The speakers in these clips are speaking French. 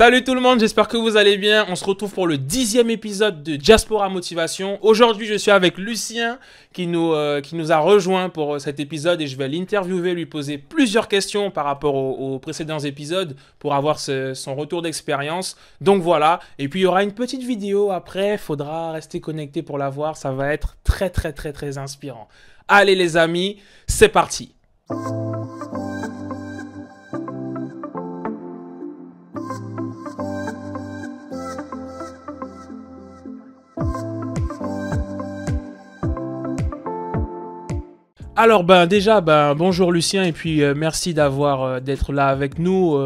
Salut tout le monde, j'espère que vous allez bien. On se retrouve pour le 10e épisode de Diaspora Motivation. Aujourd'hui, je suis avec Lucien qui nous a rejoint pour cet épisode et je vais l'interviewer, lui poser plusieurs questions par rapport aux précédents épisodes pour avoir son retour d'expérience. Donc voilà, et puis il y aura une petite vidéo après, faudra rester connecté pour la voir, ça va être très inspirant. Allez les amis, c'est parti. Alors déjà bonjour Lucien et puis merci d'être là avec nous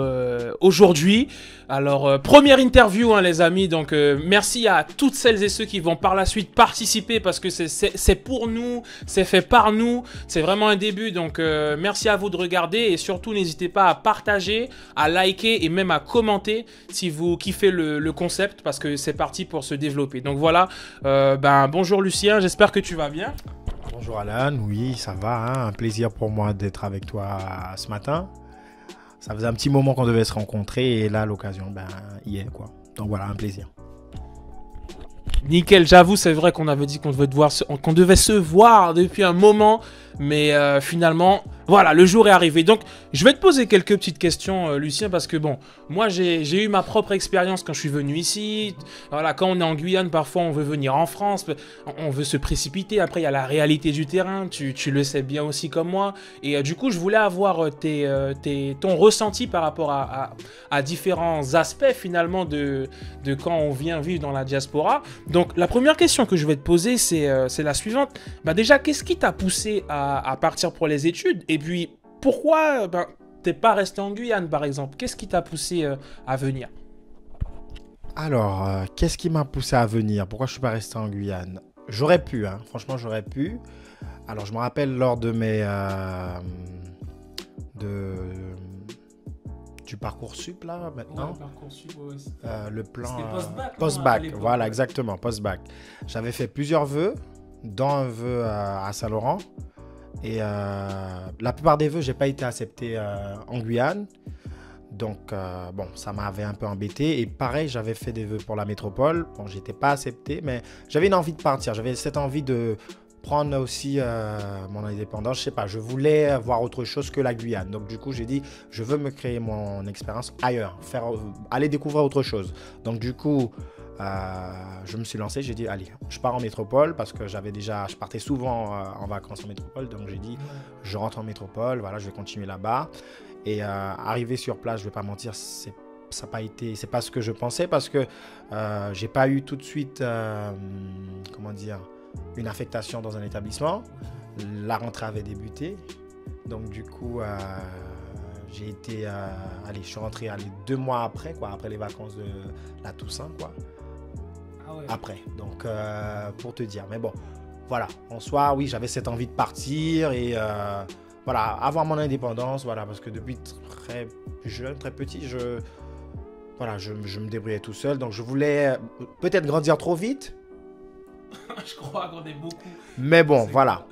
aujourd'hui. Alors première interview les amis, donc merci à toutes celles et ceux qui vont par la suite participer parce que c'est pour nous, c'est fait par nous, c'est vraiment un début, donc merci à vous de regarder et surtout n'hésitez pas à partager, à liker et même à commenter si vous kiffez le concept parce que c'est parti pour se développer. Donc voilà, bonjour Lucien, j'espère que tu vas bien. Bonjour Alan, oui ça va, hein. Un plaisir pour moi d'être avec toi ce matin. Ça faisait un petit moment qu'on devait se rencontrer et là l'occasion y est quoi. Donc voilà, un plaisir. Nickel, j'avoue c'est vrai qu'on avait dit qu'on devait se voir depuis un moment, mais finalement voilà, le jour est arrivé. Donc je vais te poser quelques petites questions Lucien parce que bon, moi j'ai eu ma propre expérience quand je suis venu ici. Voilà, quand on est en Guyane, parfois on veut venir en France, on veut se précipiter, après il y a la réalité du terrain, tu le sais bien aussi comme moi. Et du coup je voulais avoir ton ressenti par rapport à différents aspects finalement de quand on vient vivre dans la diaspora. Donc la première question que je vais te poser c'est la suivante. Déjà, qu'est-ce qui t'a poussé à partir pour les études? Et puis, pourquoi t'es pas resté en Guyane, par exemple? Qu'est-ce qui t'a poussé à venir? Alors, qu'est-ce qui m'a poussé à venir? Pourquoi je suis pas resté en Guyane? J'aurais pu, hein. Franchement, j'aurais pu. Alors, je me rappelle lors de du Parcoursup, là, maintenant. Ouais, Parcoursup, ouais, le plan... C'était post-bac, voilà, exactement, post-bac. J'avais fait plusieurs vœux, dont un vœu à Saint-Laurent. Et la plupart des vœux, j'ai pas été accepté en Guyane. Donc, ça m'avait un peu embêté. Et pareil, j'avais fait des vœux pour la métropole. Bon, j'étais pas accepté, mais j'avais une envie de partir. J'avais cette envie de prendre aussi mon indépendance. Je sais pas, je voulais voir autre chose que la Guyane. Donc, du coup, j'ai dit, je veux me créer mon expérience ailleurs, aller découvrir autre chose. Donc, du coup... je me suis lancé, j'ai dit allez, je pars en métropole parce que je partais souvent en vacances en métropole, donc j'ai dit je rentre en métropole, voilà, je vais continuer là-bas. Et arrivé sur place, je vais pas mentir, c'est pas ce que je pensais parce que j'ai pas eu tout de suite une affectation dans un établissement. La rentrée avait débuté, donc du coup j'ai été je suis rentré 2 mois après les vacances de la Toussaint quoi. Ah ouais. Après, donc pour te dire, mais bon, voilà, en soi, oui, j'avais cette envie de partir et voilà, avoir mon indépendance, voilà, parce que depuis très jeune, très petit, je me débrouillais tout seul, donc je voulais peut-être grandir trop vite. Je crois qu'on est beaucoup. Mais bon, voilà.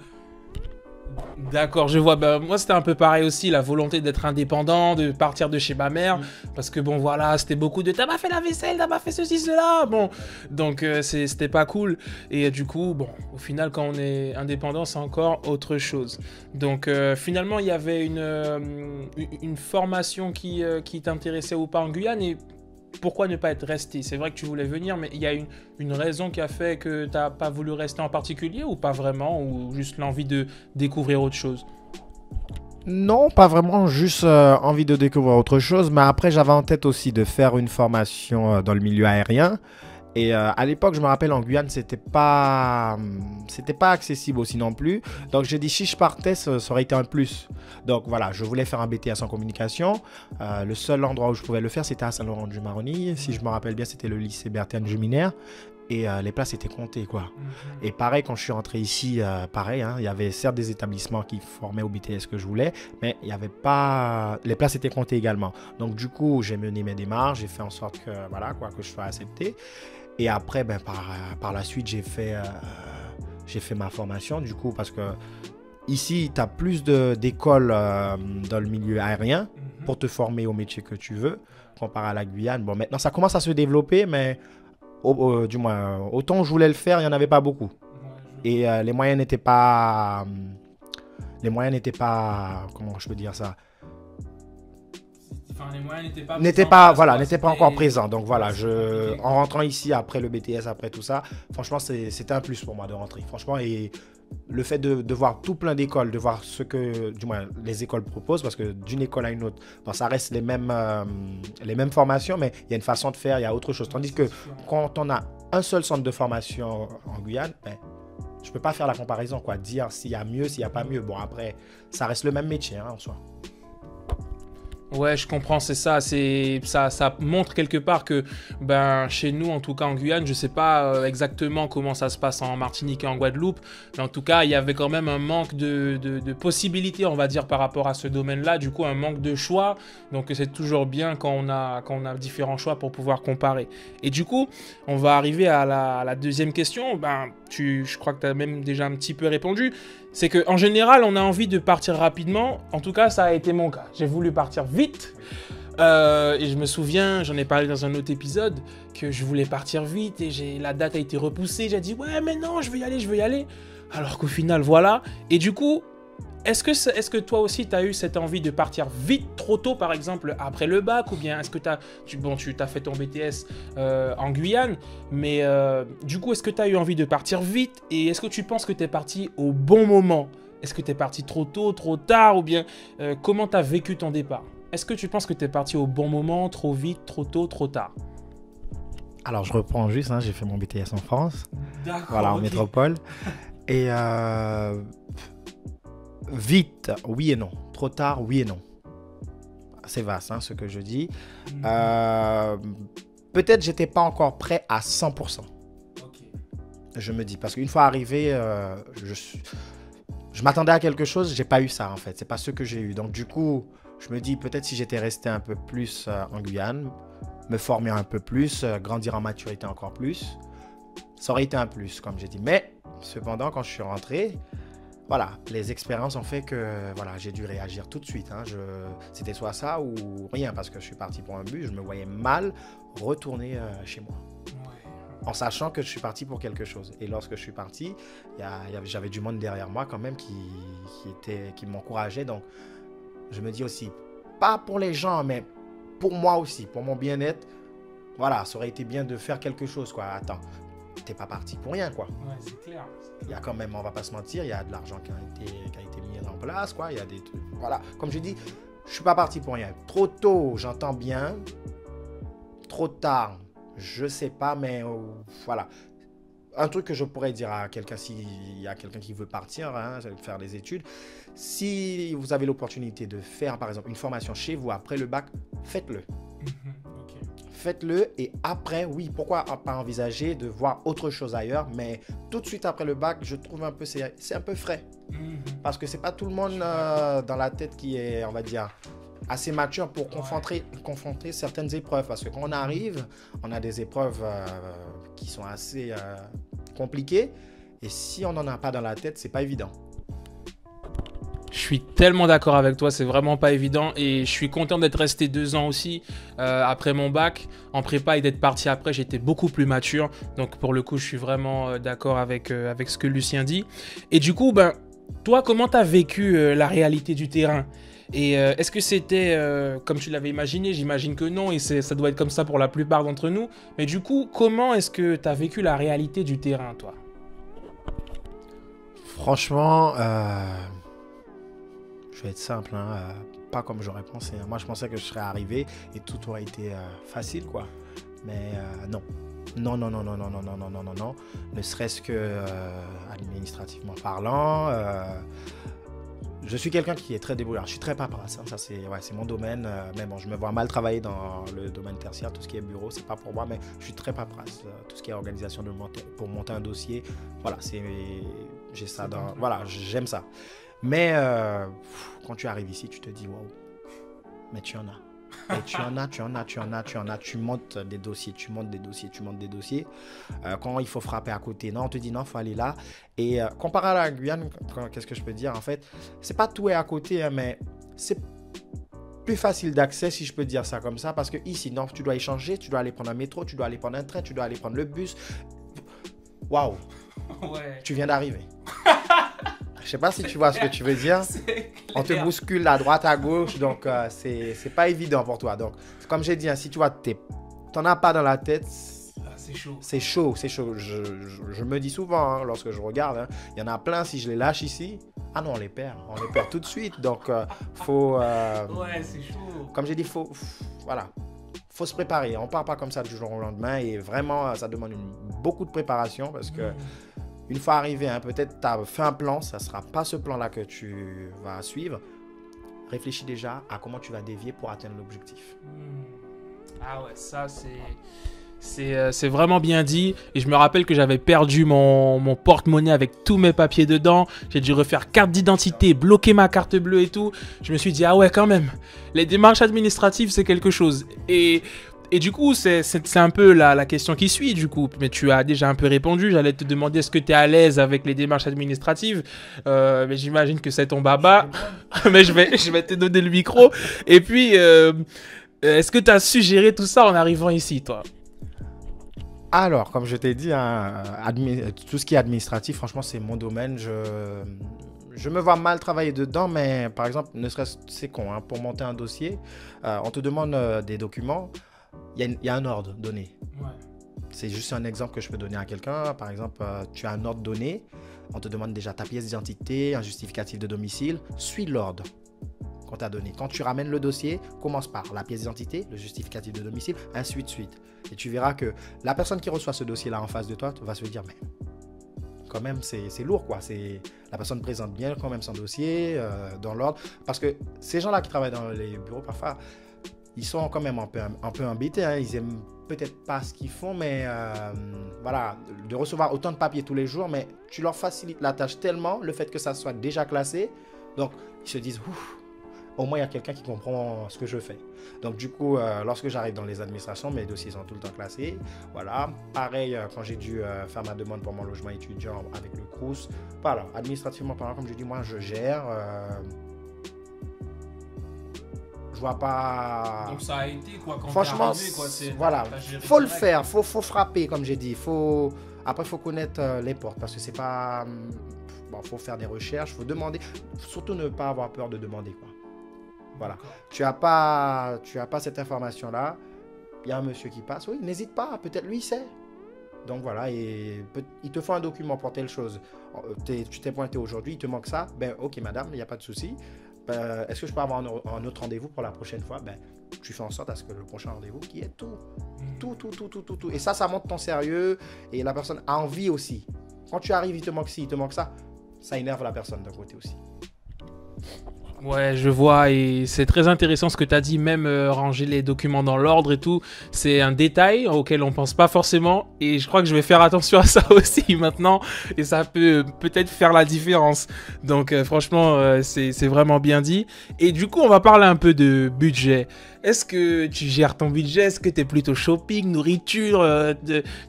D'accord, je vois. Moi, c'était un peu pareil aussi, la volonté d'être indépendant, de partir de chez ma mère. Parce que bon, voilà, c'était beaucoup de t'as pas fait la vaisselle, t'as pas fait ceci, cela. Bon, donc c'était pas cool. Et du coup, bon, au final, quand on est indépendant, c'est encore autre chose. Donc finalement, il y avait une formation qui t'intéressait ou pas en Guyane. Et pourquoi ne pas être resté? C'est vrai que tu voulais venir, mais il y a une raison qui a fait que tu n'as pas voulu rester en particulier ou pas vraiment, ou juste l'envie de découvrir autre chose? Non, pas vraiment, juste envie de découvrir autre chose, mais après j'avais en tête aussi de faire une formation dans le milieu aérien. Et à l'époque, je me rappelle, en Guyane, c'était pas accessible aussi non plus. Donc, j'ai dit, si je partais, ça aurait été un plus. Donc, voilà, je voulais faire un BTS en communication. Le seul endroit où je pouvais le faire, c'était à Saint-Laurent-du-Maroni. Si je me rappelle bien, c'était le lycée Berthiane Juminaire. Et les places étaient comptées, quoi. Et pareil, quand je suis rentré ici, pareil, hein, il y avait certes des établissements qui formaient au BTS que je voulais, mais il y avait pas... Les places étaient comptées également. Donc, du coup, j'ai mené mes démarches, j'ai fait en sorte que, voilà, quoi, que je sois accepté. Et après, par la suite, j'ai fait ma formation, du coup, parce que ici, tu as plus d'écoles dans le milieu aérien. pour te former au métier que tu veux, comparé à la Guyane. Bon, maintenant, ça commence à se développer, mais du moins, autant je voulais le faire, il n'y en avait pas beaucoup. Et les moyens n'étaient pas... Comment je peux dire ça? Enfin, les moyens n'étaient pas encore présents. Donc voilà, en rentrant ici après le BTS, après tout ça, franchement, c'était un plus pour moi de rentrer. Franchement, et le fait de voir tout plein d'écoles, de voir ce que, du moins, les écoles proposent, parce que d'une école à une autre, bon, ça reste les mêmes formations, mais il y a une façon de faire, il y a autre chose. Tandis que quand on a un seul centre de formation en Guyane, ben, je ne peux pas faire la comparaison, quoi. Dire s'il y a mieux, s'il n'y a pas mieux. Bon, après, ça reste le même métier, hein, en soi. Ouais, je comprends, c'est ça. Ça montre quelque part que, ben, chez nous, en tout cas en Guyane, je sais pas exactement comment ça se passe en Martinique et en Guadeloupe, mais en tout cas, il y avait quand même un manque de possibilités, on va dire, par rapport à ce domaine-là. Du coup, un manque de choix. Donc, c'est toujours bien quand on a différents choix pour pouvoir comparer. Et du coup, on va arriver à la deuxième question. Ben, je crois que tu as même déjà un petit peu répondu. C'est qu'en général, on a envie de partir rapidement. En tout cas, ça a été mon cas. J'ai voulu partir vite. Et je me souviens, j'en ai parlé dans un autre épisode, que je voulais partir vite et la date a été repoussée. J'ai dit, ouais, mais non, je veux y aller. Alors qu'au final, voilà. Et du coup, est-ce que toi aussi, tu as eu cette envie de partir vite, trop tôt, par exemple, après le bac? Ou bien est-ce que tu as fait ton BTS en Guyane, mais du coup, est-ce que tu as eu envie de partir vite? Et est-ce que tu penses que tu es parti au bon moment? Est-ce que tu es parti trop tôt, trop tard? Ou bien comment tu as vécu ton départ? Est-ce que tu penses que tu es parti au bon moment, trop vite, trop tôt, trop tard? Alors, je reprends juste, hein, j'ai fait mon BTS en France. D'accord. Voilà, en métropole. Et... vite, oui et non. Trop tard, oui et non. C'est vaste, hein, ce que je dis. Peut-être j'étais pas encore prêt à 100%. Okay. Je me dis, parce qu'une fois arrivé, je m'attendais à quelque chose, j'ai pas eu ça en fait. C'est pas ce que j'ai eu. Donc du coup, je me dis peut-être si j'étais resté un peu plus en Guyane, me former un peu plus, grandir en maturité encore plus, ça aurait été un plus, comme j'ai dit. Mais cependant, quand je suis rentré, voilà, les expériences ont fait que voilà, j'ai dû réagir tout de suite. Hein. C'était soit ça ou rien, parce que je suis parti pour un but, je me voyais mal retourner chez moi. Ouais. En sachant que je suis parti pour quelque chose. Et lorsque je suis parti, j'avais du monde derrière moi quand même qui m'encourageait. Donc, je me dis aussi, pas pour les gens, mais pour moi aussi, pour mon bien-être, voilà, ça aurait été bien de faire quelque chose, quoi. Attends, t'es pas parti pour rien, quoi. Ouais, c'est clair. Il y a quand même, on va pas se mentir, il y a de l'argent qui a été mis en place, quoi. Il y a des trucs, voilà. Comme je dis, je suis pas parti pour rien. Trop tôt, j'entends bien. Trop tard, je sais pas, mais voilà. Un truc que je pourrais dire à quelqu'un, s'il y a quelqu'un qui veut partir, hein, faire des études, si vous avez l'opportunité de faire, par exemple, une formation chez vous après le bac, faites-le. Faites-le et après, oui, pourquoi pas envisager de voir autre chose ailleurs, mais tout de suite après le bac, je trouve c'est un peu frais. Parce que c'est pas tout le monde dans la tête qui est, on va dire, assez mature pour confronter certaines épreuves. Parce que quand on arrive, on a des épreuves qui sont assez compliquées et si on n'en a pas dans la tête, c'est pas évident. Je suis tellement d'accord avec toi, c'est vraiment pas évident et je suis content d'être resté 2 ans aussi après mon bac en prépa et d'être parti après, j'étais beaucoup plus mature. Donc pour le coup, je suis vraiment d'accord avec ce que Lucien dit. Et du coup, ben, toi, comment tu as vécu la réalité du terrain? Et est-ce que c'était comme tu l'avais imaginé? J'imagine que non et ça doit être comme ça pour la plupart d'entre nous. Mais du coup, comment est-ce que tu as vécu la réalité du terrain, toi? Franchement... je vais être simple, hein, pas comme j'aurais pensé. Moi, je pensais que je serais arrivé et tout aurait été facile, quoi. Mais non. Non. Ne serait-ce que administrativement parlant. Je suis quelqu'un qui est très débrouillard. Je suis très paperasse. Hein, ça, c'est mon domaine. Mais bon, je me vois mal travailler dans le domaine tertiaire. Tout ce qui est bureau, c'est pas pour moi. Mais je suis très paperasse. Tout ce qui est organisation pour monter un dossier. Voilà, j'ai ça dans... Voilà, j'aime ça. Mais quand tu arrives ici, tu te dis, waouh, mais tu en as. Et tu en as. Tu montes des dossiers. Quand il faut frapper à côté, non, on te dit non, il faut aller là. Et comparé à la Guyane, qu'est-ce que je peux dire en fait? C'est pas tout est à côté, hein, mais plus facile d'accès, si je peux dire ça comme ça, parce que ici, non, tu dois échanger, tu dois aller prendre un métro, tu dois aller prendre un train, tu dois aller prendre le bus. Waouh, Ouais. tu viens d'arriver. Je sais pas si tu vois ce que tu veux dire. On te bouscule à droite, à gauche, donc c'est pas évident pour toi. Donc, comme j'ai dit, hein, si tu vois, t'en as pas dans la tête, C'est chaud. c'est chaud, c'est chaud. Je me dis souvent, hein, lorsque je regarde, hein, il y en a plein, si je les lâche ici, ah non, on les perd tout de suite. Donc, faut... Ouais, c'est chaud. comme j'ai dit, voilà, faut se préparer. On part pas comme ça du jour au lendemain et vraiment, ça demande beaucoup de préparation parce que une fois arrivé, hein, peut-être tu as fait un plan, ça sera pas ce plan-là que tu vas suivre. Réfléchis déjà à comment tu vas dévier pour atteindre l'objectif. Ah ouais, ça c'est vraiment bien dit. Et je me rappelle que j'avais perdu mon porte-monnaie avec tous mes papiers dedans. J'ai dû refaire carte d'identité, bloquer ma carte bleue et tout. Je me suis dit, ah ouais, quand même, les démarches administratives, c'est quelque chose. Et du coup, c'est un peu la question qui suit, du coup. Mais tu as déjà un peu répondu. J'allais te demander, est-ce que tu es à l'aise avec les démarches administratives? Mais j'imagine que c'est ton baba. Mais je vais te donner le micro. Et puis, est-ce que tu as suggéré tout ça en arrivant ici, toi? Alors, comme je t'ai dit, hein, tout ce qui est administratif, franchement, c'est mon domaine. Je me vois mal travailler dedans, mais par exemple, ne serait-ce, c'est con, hein, pour monter un dossier, on te demande des documents, il y a un ordre donné. Ouais. C'est juste un exemple que je peux donner à quelqu'un. Par exemple, tu as un ordre donné, on te demande déjà ta pièce d'identité, un justificatif de domicile, suis l'ordre qu'on t'a donné. Quand tu ramènes le dossier, commence par la pièce d'identité, le justificatif de domicile, ainsi de suite. Et tu verras que la personne qui reçoit ce dossier-là en face de toi va se dire, mais quand même, c'est lourd, quoi. La personne présente bien quand même son dossier dans l'ordre. Parce que ces gens-là qui travaillent dans les bureaux, parfois, ils sont quand même un peu embêtés. Hein. Ils aiment peut-être pas ce qu'ils font, mais voilà, de recevoir autant de papiers tous les jours, mais tu leur facilites la tâche tellement, le fait que ça soit déjà classé. Donc, ils se disent, ouf, au moins il y a quelqu'un qui comprend ce que je fais. Donc du coup, lorsque j'arrive dans les administrations, mes dossiers sont tout le temps classés. Voilà. Pareil, quand j'ai dû faire ma demande pour mon logement étudiant avec le Crous. Voilà, administrativement parlant, comme je dis, moi je gère. Je vois pas... Donc ça a été quoi quand franchement, t'es arrivé, quoi, voilà, faut le faire, faut frapper, comme j'ai dit. Après, il faut connaître les portes parce que c'est pas... Bon, faut faire des recherches, faut demander. Surtout ne pas avoir peur de demander, quoi. Voilà. Tu as pas cette information-là. Il y a un monsieur qui passe. Oui, n'hésite pas. Peut-être lui, il sait. Donc voilà. Et il te faut un document pour telle chose. Tu t'es pointé aujourd'hui, il te manque ça. Ben, ok, madame, il n'y a pas de souci. Ben, est-ce que je peux avoir un autre rendez-vous pour la prochaine fois? Ben, tu fais en sorte à ce que le prochain rendez-vous, qui est tout. Tout. Et ça montre ton sérieux. Et la personne a envie aussi. Quand tu arrives, il te manque ci, il te manque ça. Ça énerve la personne d'un côté aussi. Ouais, je vois, et c'est très intéressant ce que tu as dit, même ranger les documents dans l'ordre et tout, c'est un détail auquel on pense pas forcément, et je crois que je vais faire attention à ça aussi maintenant, et ça peut peut-être faire la différence. Donc franchement, c'est vraiment bien dit. Et du coup, on va parler un peu de budget. Est-ce que tu gères ton budget? Est-ce que tu es plutôt shopping, nourriture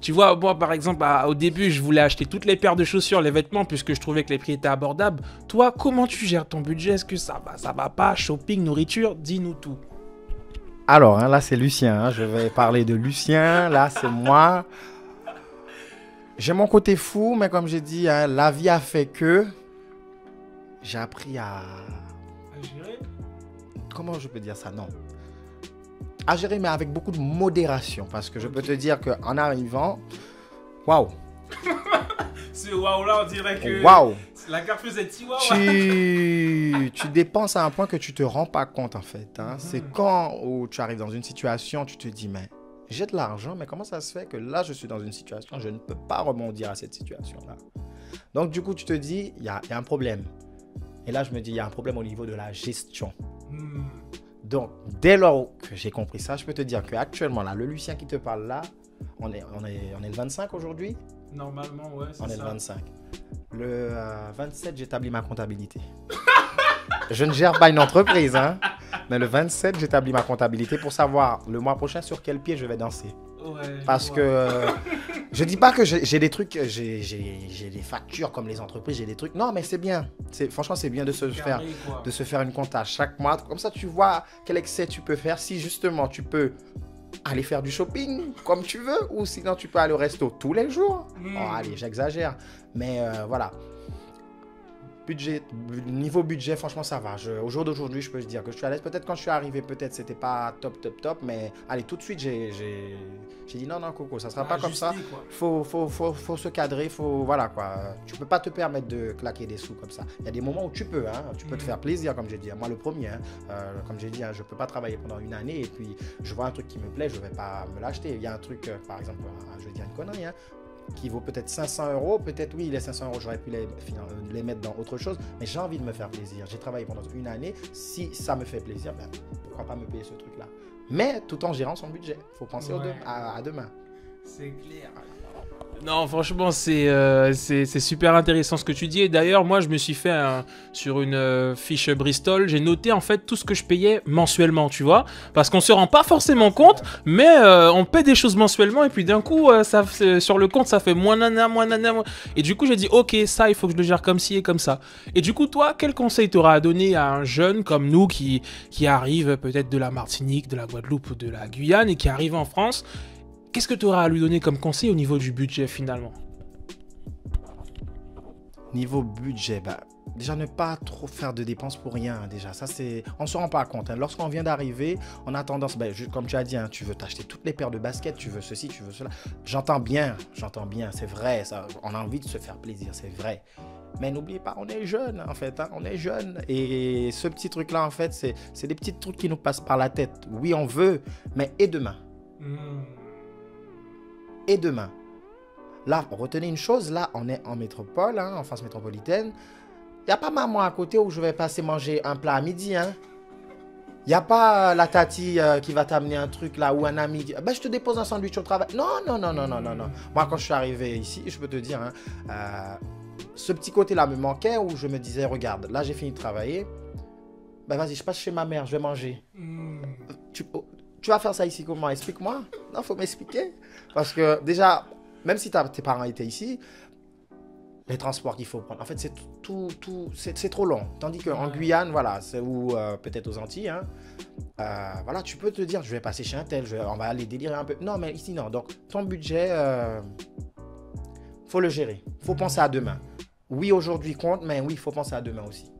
Tu vois, moi par exemple, au début, je voulais acheter toutes les paires de chaussures, les vêtements, puisque je trouvais que les prix étaient abordables. Toi, comment tu gères ton budget? Est-ce que ça va pas? Shopping, nourriture, dis-nous tout. Alors, hein, là, c'est Lucien. Hein. Je vais parler de Lucien. Là, c'est moi. J'ai mon côté fou, mais comme j'ai dit, hein, la vie a fait que j'ai appris à gérer? Comment je peux dire ça? Non. À gérer, mais avec beaucoup de modération. Parce que je peux te dire qu'en arrivant, waouh! Ce waouh-là, on dirait que waouh! La carte faisait petit waouh! Tu dépenses à un point que tu te rends pas compte, en fait. Hein. C'est quand où tu arrives dans une situation, tu te dis, mais j'ai de l'argent, mais comment ça se fait que là, je suis dans une situation, je ne peux pas rebondir à cette situation-là. Donc, du coup, tu te dis, il y a un problème. Et là, je me dis, il y a un problème au niveau de la gestion. Donc, dès lors que j'ai compris ça, je peux te dire qu'actuellement, là, le Lucien qui te parle là, on est le 25 aujourd'hui. Normalement, ouais, c'est ça. On est le 25. Le 27, j'établis ma comptabilité. Je ne gère pas une entreprise, hein. Mais le 27, j'établis ma comptabilité pour savoir le mois prochain sur quel pied je vais danser. Ouais, Parce que je dis pas que j'ai des trucs, j'ai des factures comme les entreprises, j'ai des trucs. Non, mais c'est bien. Franchement, c'est bien de se faire une compta chaque mois. Comme ça, tu vois quel excès tu peux faire. Si justement, tu peux aller faire du shopping comme tu veux, ou sinon, tu peux aller au resto tous les jours. Oh, allez, j'exagère. Mais voilà. Niveau budget, franchement, ça va. Au jour d'aujourd'hui, je peux te dire que je suis à l'aise. Peut-être quand je suis arrivé, peut-être c'était pas top. Mais allez, tout de suite, j'ai dit non, Coco, ça sera pas comme ça. Faut se cadrer, voilà quoi. Tu peux pas te permettre de claquer des sous comme ça. Il y a des moments où tu peux, hein. Tu peux te faire plaisir, comme j'ai dit. Moi, le premier, hein. Comme j'ai dit, hein, je peux pas travailler pendant une année et puis je vois un truc qui me plaît, je vais pas me l'acheter. Il y a un truc, par exemple, je vais dire une connerie, hein, qui vaut peut-être 500 €, peut-être oui, les 500 €, j'aurais pu les mettre dans autre chose, mais j'ai envie de me faire plaisir. J'ai travaillé pendant une année, si ça me fait plaisir, ben, pourquoi pas me payer ce truc-là. Mais tout en gérant son budget, il faut penser à demain. C'est clair. Non, franchement, c'est super intéressant ce que tu dis. Et d'ailleurs, moi, je me suis fait sur une fiche Bristol, j'ai noté en fait tout ce que je payais mensuellement, tu vois. Parce qu'on se rend pas forcément compte, mais on paie des choses mensuellement et puis d'un coup, sur le compte, ça fait moins nana. Et du coup, j'ai dit, ok, ça, il faut que je le gère comme ci et comme ça. Et du coup, toi, quel conseil t'auras à donner à un jeune comme nous qui arrive peut-être de la Martinique, de la Guadeloupe ou de la Guyane et qui arrive en France? Qu'est-ce que tu auras à lui donner comme conseil au niveau du budget finalement? Niveau budget, bah, déjà ne pas trop faire de dépenses pour rien. Déjà, ça on ne se rend pas compte. Hein. Lorsqu'on vient d'arriver, on a tendance, comme tu as dit, hein, tu veux t'acheter toutes les paires de baskets, tu veux ceci, tu veux cela. J'entends bien, c'est vrai. Ça, on a envie de se faire plaisir, c'est vrai. Mais n'oubliez pas, on est jeune en fait, hein, on est jeune. Et ce petit truc-là, en fait, c'est des petits trucs qui nous passent par la tête. Oui, on veut, mais et demain? Et demain. Là, retenez une chose, là, on est en métropole, hein, en France métropolitaine. Il n'y a pas maman à côté où je vais passer manger un plat à midi. Hein. Il n'y a pas la tati qui va t'amener un truc là ou un ami. Je te dépose un sandwich au travail. Non. Moi, quand je suis arrivé ici, je peux te dire, hein, ce petit côté-là me manquait où je me disais, regarde, là, j'ai fini de travailler. Vas-y, je passe chez ma mère, je vais manger. Tu vas faire ça ici comment? Explique-moi. Non, il faut m'expliquer. Parce que déjà, même si tes parents étaient ici, les transports qu'il faut prendre, en fait, c'est trop long. Tandis qu'en Guyane, voilà, ou peut-être aux Antilles, hein, voilà, tu peux te dire, je vais passer chez un tel, on va aller délirer un peu. Non, mais ici, non. Donc, ton budget, faut le gérer. Faut penser à demain. Oui, aujourd'hui compte, mais oui, il faut penser à demain aussi.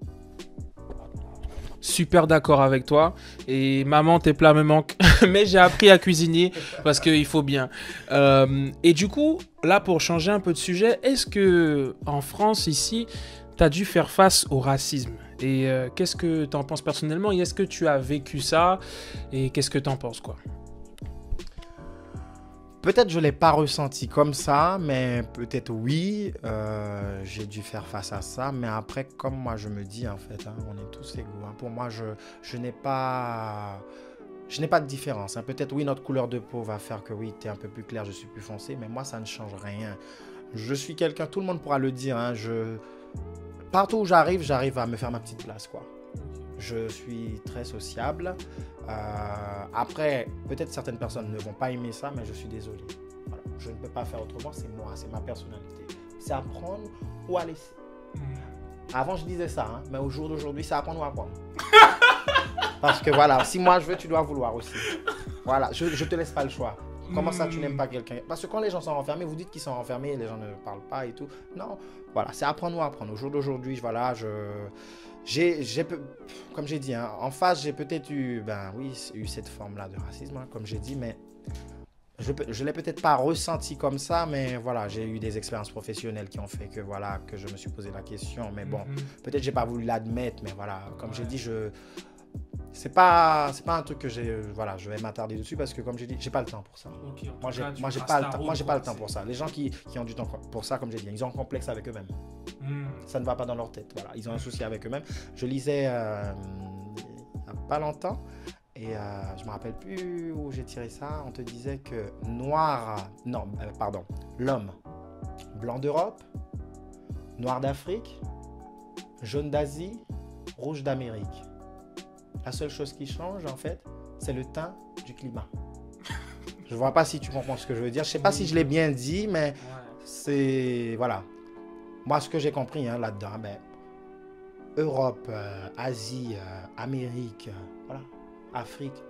Super d'accord avec toi. Et maman, tes plats me manquent. Mais j'ai appris à cuisiner parce qu'il faut bien. Et du coup, là, pour changer un peu de sujet, est-ce que en France, ici, tu as dû faire face au racisme? Et qu'est-ce que tu en penses personnellement? Et est-ce que tu as vécu ça? Et qu'est-ce que tu en penses, quoi? Peut-être je ne l'ai pas ressenti comme ça, mais peut-être oui, j'ai dû faire face à ça. Mais après, comme moi je me dis, en fait, hein, on est tous égaux. Hein. Pour moi, je n'ai pas de différence. Hein. Peut-être oui, notre couleur de peau va faire que oui, tu es un peu plus clair, je suis plus foncé, mais moi, ça ne change rien. Je suis quelqu'un, tout le monde pourra le dire, hein, partout où j'arrive à me faire ma petite place, quoi. Je suis très sociable. Après, peut-être certaines personnes ne vont pas aimer ça, mais je suis désolé. Voilà. Je ne peux pas faire autrement, c'est moi, c'est ma personnalité. C'est apprendre ou à laisser. Avant, je disais ça, hein, mais au jour d'aujourd'hui, c'est apprendre ou apprendre. Parce que voilà, si moi je veux, tu dois vouloir aussi. Voilà, je ne te laisse pas le choix. Comment ça, tu n'aimes pas quelqu'un? Parce que quand les gens sont renfermés, vous dites qu'ils sont renfermés, les gens ne parlent pas et tout. Non, voilà, c'est apprendre ou apprendre. Au jour d'aujourd'hui, voilà, comme j'ai dit, hein, en face, j'ai peut-être eu cette forme-là de racisme, hein, comme j'ai dit, mais je ne l'ai peut-être pas ressenti comme ça, mais voilà, j'ai eu des expériences professionnelles qui ont fait que, voilà, que je me suis posé la question. Mais bon, peut-être j'ai pas voulu l'admettre, mais voilà, comme j'ai dit, c'est pas un truc que je vais m'attarder dessus parce que comme j'ai dit, j'ai pas le temps pour ça. Okay, moi j'ai pas le temps pour ça. Les gens qui ont du temps pour ça, comme j'ai dit, ils ont un complexe avec eux-mêmes. Ça ne va pas dans leur tête. Voilà, ils ont un souci avec eux-mêmes. Je lisais il y a pas longtemps et je me rappelle plus où j'ai tiré ça. On te disait que l'homme blanc d'Europe, noir d'Afrique, jaune d'Asie, rouge d'Amérique. La seule chose qui change, en fait, c'est le teint du climat. Je vois pas si tu comprends ce que je veux dire. Je sais pas si je l'ai bien dit, mais c'est... Voilà. Moi, ce que j'ai compris hein, là-dedans, ben, Europe, Asie, Amérique, voilà, Afrique.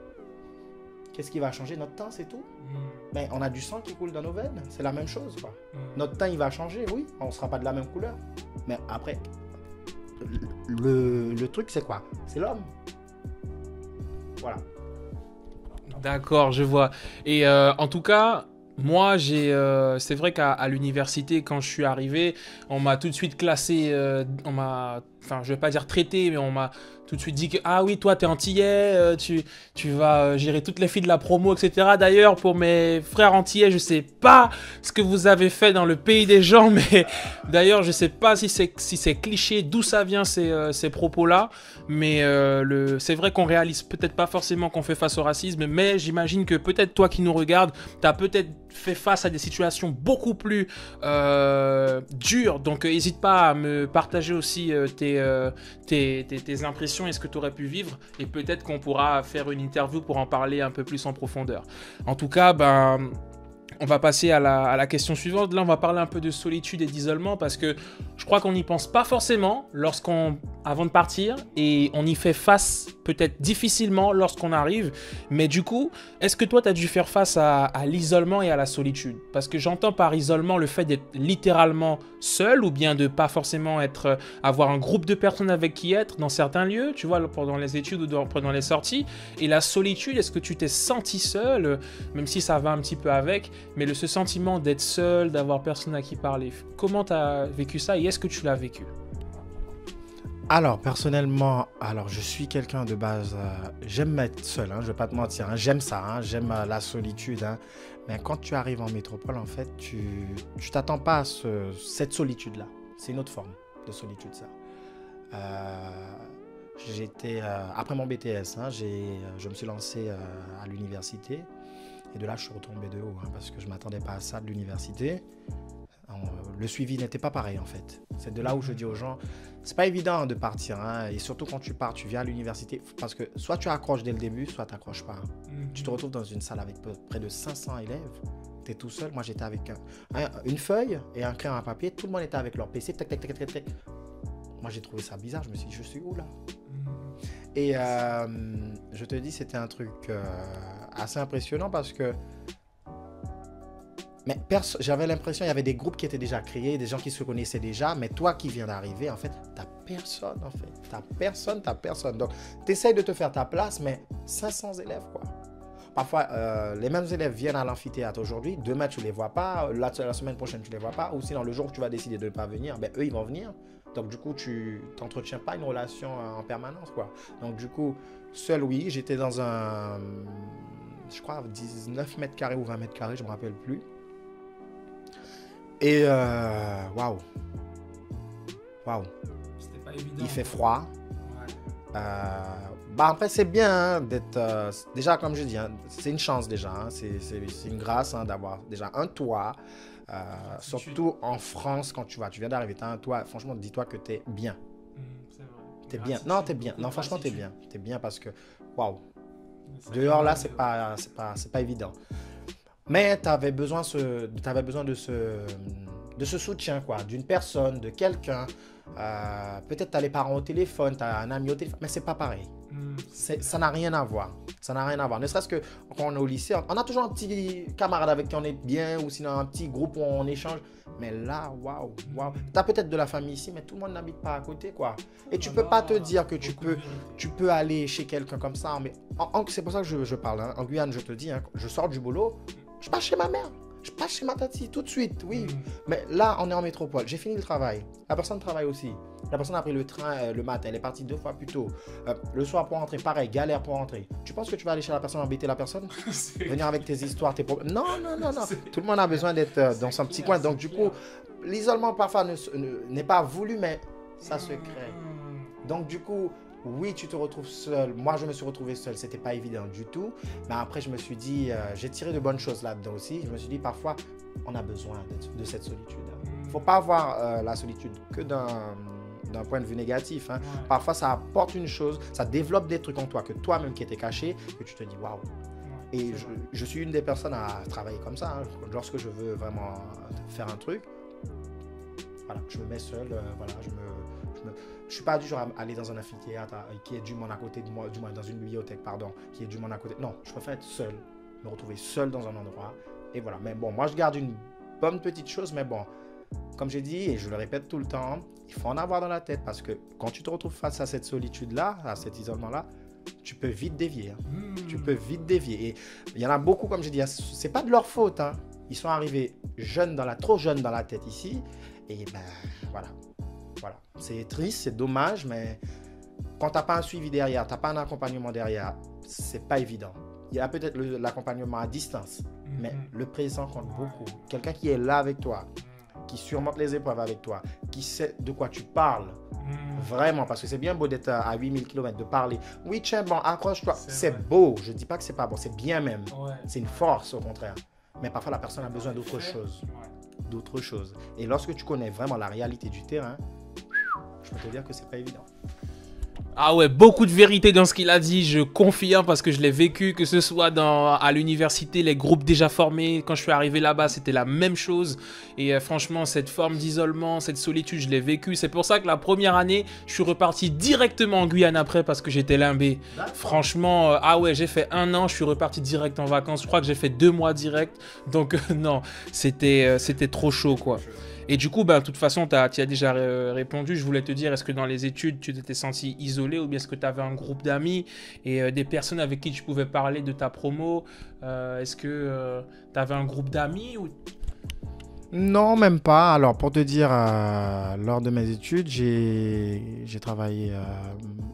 Qu'est-ce qui va changer? Notre temps, c'est tout. Ben, on a du sang qui coule dans nos veines. C'est la même chose, quoi. Notre temps, il va changer, oui. On ne sera pas de la même couleur. Mais après, le truc, c'est quoi? C'est l'homme. Voilà. D'accord, je vois. Et en tout cas, moi, c'est vrai qu'à l'université, quand je suis arrivé, on m'a tout de suite classé, enfin, je vais pas dire traité, mais on m'a tout de suite dit que, ah oui, toi, t'es antillais, tu vas gérer toutes les filles de la promo, etc. D'ailleurs, pour mes frères antillais, je sais pas ce que vous avez fait dans le pays des gens, mais d'ailleurs, je sais pas si c'est cliché, d'où ça vient ces propos-là, mais c'est vrai qu'on réalise peut-être pas forcément qu'on fait face au racisme, mais j'imagine que peut-être toi qui nous regardes, t'as peut-être fait face à des situations beaucoup plus dures, donc n'hésite pas à me partager aussi tes impressions et ce que tu aurais pu vivre, et peut-être qu'on pourra faire une interview pour en parler un peu plus en profondeur. En tout cas, ben, on va passer à la question suivante. Là, on va parler un peu de solitude et d'isolement parce que je crois qu'on n'y pense pas forcément avant de partir, et on y fait face peut-être difficilement lorsqu'on arrive. Mais du coup, est-ce que toi, tu as dû faire face à l'isolement et à la solitude? Parce que j'entends par isolement le fait d'être littéralement seul, ou bien de pas forcément avoir un groupe de personnes avec qui être dans certains lieux, tu vois, pendant les études ou pendant les sorties. Et la solitude, est-ce que tu t'es senti seul, même si ça va un petit peu avec, mais ce sentiment d'être seul, d'avoir personne à qui parler, comment tu as vécu ça et est-ce que tu l'as vécu? Alors, personnellement, je suis quelqu'un de base, j'aime être seul, hein, je vais pas te mentir, hein, j'aime ça, hein, j'aime la solitude, hein, mais quand tu arrives en métropole, en fait, tu t'attends pas à cette solitude-là. C'est une autre forme de solitude, ça. Après mon BTS, hein, je me suis lancé à l'université, et de là, je suis retombé de haut, hein, parce que je m'attendais pas à ça de l'université. Le suivi n'était pas pareil en fait. C'est de là où je dis aux gens, c'est pas évident de partir, hein, et surtout quand tu pars, tu viens à l'université, parce que soit tu accroches dès le début, soit tu n'accroches pas. Tu te retrouves dans une salle avec près de 500 élèves, tu es tout seul. Moi j'étais avec une feuille et un crayon à papier, tout le monde était avec leur PC, tac, tac, tac, tac, tac. Moi j'ai trouvé ça bizarre, je me suis dit, je suis où là? Et je te dis, c'était un truc assez impressionnant parce que j'avais l'impression qu'il y avait des groupes qui étaient déjà créés, des gens qui se connaissaient déjà, mais toi qui viens d'arriver, en fait, t'as personne, en fait. T'as personne. Donc, tu essayes de te faire ta place, mais 500 élèves, quoi. Parfois, les mêmes élèves viennent à l'amphithéâtre aujourd'hui, demain, tu ne les vois pas, la semaine prochaine, tu ne les vois pas, ou sinon, le jour où tu vas décider de ne pas venir, ben, eux, ils vont venir. Donc, du coup, tu n'entretiens pas une relation en permanence, quoi. Donc, du coup, seul, oui, j'étais dans je crois, 19 mètres carrés ou 20 mètres carrés, je ne me rappelle plus. Et waouh. C'était pas évident. Il fait froid. Ouais. Après, c'est bien hein, d'être. Déjà, comme je dis, hein, c'est une chance déjà. Hein, c'est une grâce hein, d'avoir déjà un toit. Surtout en France, quand tu viens d'arriver, tu as un toit. Franchement, dis-toi que tu es bien. C'est vrai. Tu es bien. Non, tu es bien. Non, franchement, tu es bien. Tu es bien parce que, waouh. Dehors, là, c'est pas évident. Mais tu avais besoin de ce soutien, quoi, d'une personne, de quelqu'un. Peut-être tu as les parents au téléphone, tu as un ami au téléphone, mais c'est pas pareil. Ça n'a rien à voir. Ça n'a rien à voir. Ne serait-ce que quand on est au lycée, on a toujours un petit camarade avec qui on est bien, ou sinon un petit groupe où on échange. Mais là, waouh. Tu as peut-être de la famille ici, mais tout le monde n'habite pas à côté, quoi. Et tu peux pas te dire que tu peux aller chez quelqu'un comme ça. Mais c'est pour ça que je parle. Hein. En Guyane, je te dis, hein, je sors du boulot. Je passe chez ma mère, je passe chez ma tati tout de suite, oui. Mais là, on est en métropole, j'ai fini le travail. La personne travaille aussi. La personne a pris le train le matin, elle est partie 2 fois plus tôt. Le soir pour rentrer, pareil, galère pour rentrer. Tu penses que tu vas aller chez la personne, embêter la personne? Venir avec tes histoires, tes problèmes? Non. Tout le monde a besoin d'être dans son petit coin. Donc du coup, l'isolement parfois n'est pas voulu, mais ça se crée. Donc du coup, oui, tu te retrouves seul. Moi, je me suis retrouvé seul. C'était pas évident du tout. Mais après, je me suis dit, j'ai tiré de bonnes choses là-dedans aussi. Je me suis dit, parfois, on a besoin de cette solitude. Il ne faut pas voir la solitude que d'un point de vue négatif. Hein. Ouais. Parfois, ça apporte une chose, ça développe des trucs en toi que toi-même qui étais caché, que tu te dis, waouh. Et je suis une des personnes à travailler comme ça. Hein. Lorsque je veux vraiment faire un truc, voilà, je me mets seul. Voilà, je suis pas du genre à aller dans un amphithéâtre qui est du monde à côté de moi, du moins dans une bibliothèque, pardon, qui est du monde à côté. Non, je préfère être seul, me retrouver seul dans un endroit. Et voilà. Mais bon, moi, je garde une bonne petite chose, mais bon, comme j'ai dit, et je le répète tout le temps, il faut en avoir dans la tête parce que quand tu te retrouves face à cette solitude-là, à cet isolement-là, tu peux vite dévier. Hein. Tu peux vite dévier. Et il y en a beaucoup, comme j'ai dit, c'est pas de leur faute. Hein. Ils sont arrivés trop jeunes dans la tête ici. Et ben voilà. C'est triste, c'est dommage, mais quand tu n'as pas un suivi derrière, tu n'as pas un accompagnement derrière, c'est pas évident. Il y a peut-être l'accompagnement à distance, mais le présent compte beaucoup. Quelqu'un qui est là avec toi, qui surmonte les épreuves avec toi, qui sait de quoi tu parles. Vraiment, parce que c'est bien beau d'être à 8000 km, de parler. Oui, tiens, bon, accroche-toi. C'est beau. Je ne dis pas que c'est pas bon, c'est bien même. Ouais. C'est une force, au contraire. Mais parfois, la personne a besoin d'autre chose. D'autre chose. Et lorsque tu connais vraiment la réalité du terrain, je peux te dire que c'est pas évident. Ah ouais, beaucoup de vérité dans ce qu'il a dit, je confirme parce que je l'ai vécu, que ce soit à l'université, les groupes déjà formés, quand je suis arrivé là-bas, c'était la même chose. Et franchement, cette forme d'isolement, cette solitude, je l'ai vécu. C'est pour ça que la première année, je suis reparti directement en Guyane après parce que j'étais limbé. Franchement, ah ouais, j'ai fait 1 an, je suis reparti direct en vacances. Je crois que j'ai fait 2 mois direct. Donc non, c'était trop chaud quoi. Et du coup, de toute façon, tu as déjà répondu. Je voulais te dire, est-ce que dans les études, tu t'étais senti isolé ou bien est-ce que tu avais un groupe d'amis et des personnes avec qui tu pouvais parler de ta promo? Est-ce que tu avais un groupe d'amis ou... Non, même pas. Alors, pour te dire, lors de mes études, j'ai travaillé,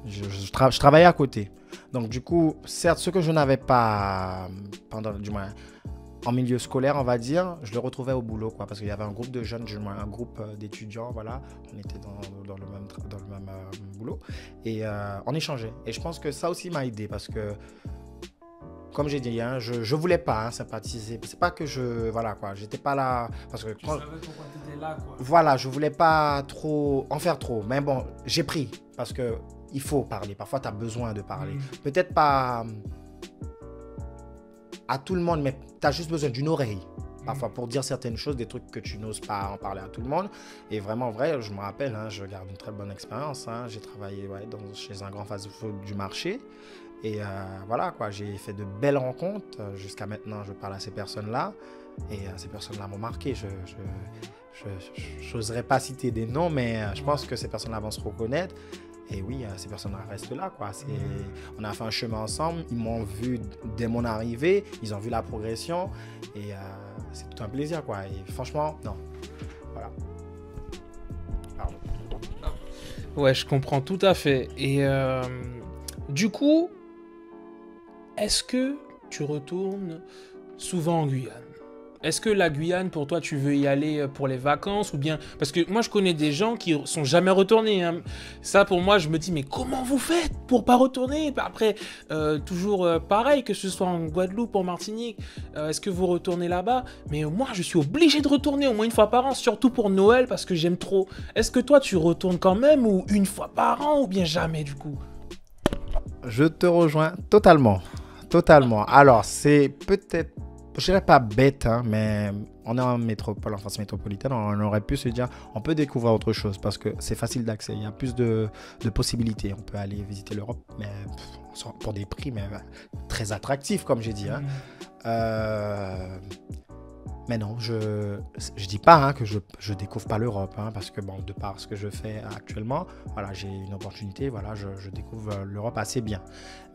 je travaillais à côté. Donc, du coup, certes, ce que je n'avais pas du moins, en milieu scolaire, on va dire, je le retrouvais au boulot, quoi, parce qu'il y avait un groupe de jeunes, un groupe d'étudiants, voilà, on était dans le même boulot, et on échangeait. Et je pense que ça aussi m'a aidé, parce que, comme j'ai dit, hein, je voulais pas sympathiser. C'est pas que voilà, quoi, j'étais pas là, parce que... Tu savais pourquoi tu étais là, quoi. Voilà, je voulais pas en faire trop, mais bon, j'ai pris, parce que il faut parler, parfois tu as besoin de parler. Peut-être pas... à tout le monde, mais tu as juste besoin d'une oreille. Parfois, pour dire certaines choses, des trucs que tu n'oses pas en parler à tout le monde. Et vraiment, vrai, je me rappelle, hein, je garde une très bonne expérience. Hein. J'ai travaillé chez un grand fast-food du marché. Et voilà, quoi, j'ai fait de belles rencontres. Jusqu'à maintenant, je parle à ces personnes-là. Et ces personnes-là m'ont marqué. Je n'oserais pas citer des noms, mais je pense que ces personnes-là vont se reconnaître. Et oui, ces personnes-là restent là, quoi. On a fait un chemin ensemble. Ils m'ont vu dès mon arrivée. Ils ont vu la progression. Et c'est tout un plaisir, quoi. Et franchement, non. Voilà. Pardon. Ouais, je comprends tout à fait. Et du coup, est-ce que tu retournes souvent en Guyane ? Est-ce que la Guyane, pour toi, tu veux y aller pour les vacances ou bien... Parce que moi, je connais des gens qui sont jamais retournés. Hein. Ça, pour moi, je me dis, mais comment vous faites pour pas retourner ? Après, toujours pareil, que ce soit en Guadeloupe, en Martinique, est-ce que vous retournez là-bas ? Mais moi, je suis obligé de retourner au moins 1 fois par an, surtout pour Noël, parce que j'aime trop. Est-ce que toi, tu retournes quand même ou 1 fois par an ou bien jamais, du coup ? Je te rejoins totalement. Totalement. Alors, c'est peut-être... Je dirais pas bête, hein, mais on est en métropole, en France métropolitaine, on aurait pu se dire, on peut découvrir autre chose parce que c'est facile d'accès, il y a plus de possibilités. On peut aller visiter l'Europe, mais pour des prix mais très attractifs, comme j'ai dit. Hein. Mais non, je dis pas hein, que je découvre pas l'Europe, hein, parce que bon, de par ce que je fais actuellement, voilà, j'ai une opportunité, voilà, je découvre l'Europe assez bien.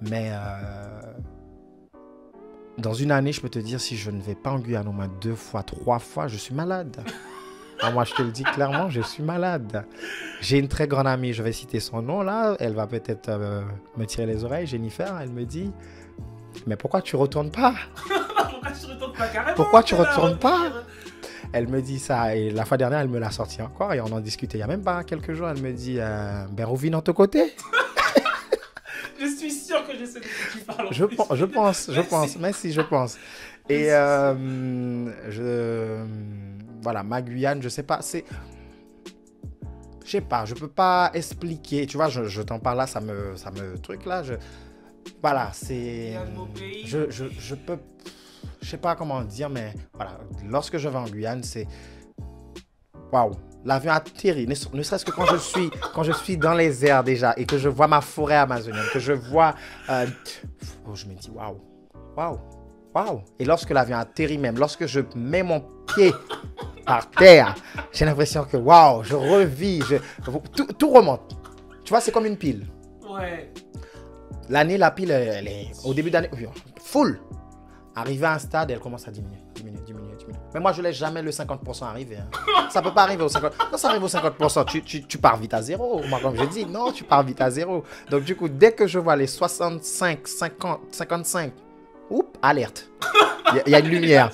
Mais dans une année, je peux te dire, si je ne vais pas en Guyane au moins 2 fois, 3 fois, je suis malade. Ah, moi, je te le dis clairement, je suis malade. J'ai une très grande amie, je vais citer son nom là, elle va peut-être me tirer les oreilles, Jennifer, elle me dit, mais pourquoi tu ne retournes pas ? Pourquoi tu ne retournes pas carrément ? Pourquoi tu ne retournes pas ? Elle me dit ça, et la fois dernière, elle me l'a sorti encore, et on en discutait il n'y a même pas quelques jours, elle me dit, ben Rovine de ton côté. Je suis sûr que je sais de quoi tu parles. Je pense. Et voilà, ma Guyane, je sais pas, je peux pas expliquer. Tu vois, je t'en parle là, ça me truc là. voilà, c'est... Et un de nos pays. Je peux... Je sais pas comment dire, mais voilà, lorsque je vais en Guyane, c'est... Waouh, l'avion atterrit, ne serait-ce que quand je suis dans les airs déjà et que je vois ma forêt amazonienne, que je vois... je me dis waouh, waouh, waouh. Et lorsque l'avion atterrit même, lorsque je mets mon pied par terre, j'ai l'impression que waouh, je revis, tout remonte. Tu vois, c'est comme une pile. Ouais. L'année, la pile, elle est au début d'année, full. Arrivé à un stade, elle commence à diminuer. Mais moi, je ne laisse jamais le 50% arriver. Hein. Ça ne peut pas arriver au 50%. Quand ça arrive au 50%, tu pars vite à zéro. Moi, comme je dis, non, tu pars vite à zéro. Donc, du coup, dès que je vois les 65, 50, 55, oups, alerte. Il y a une lumière.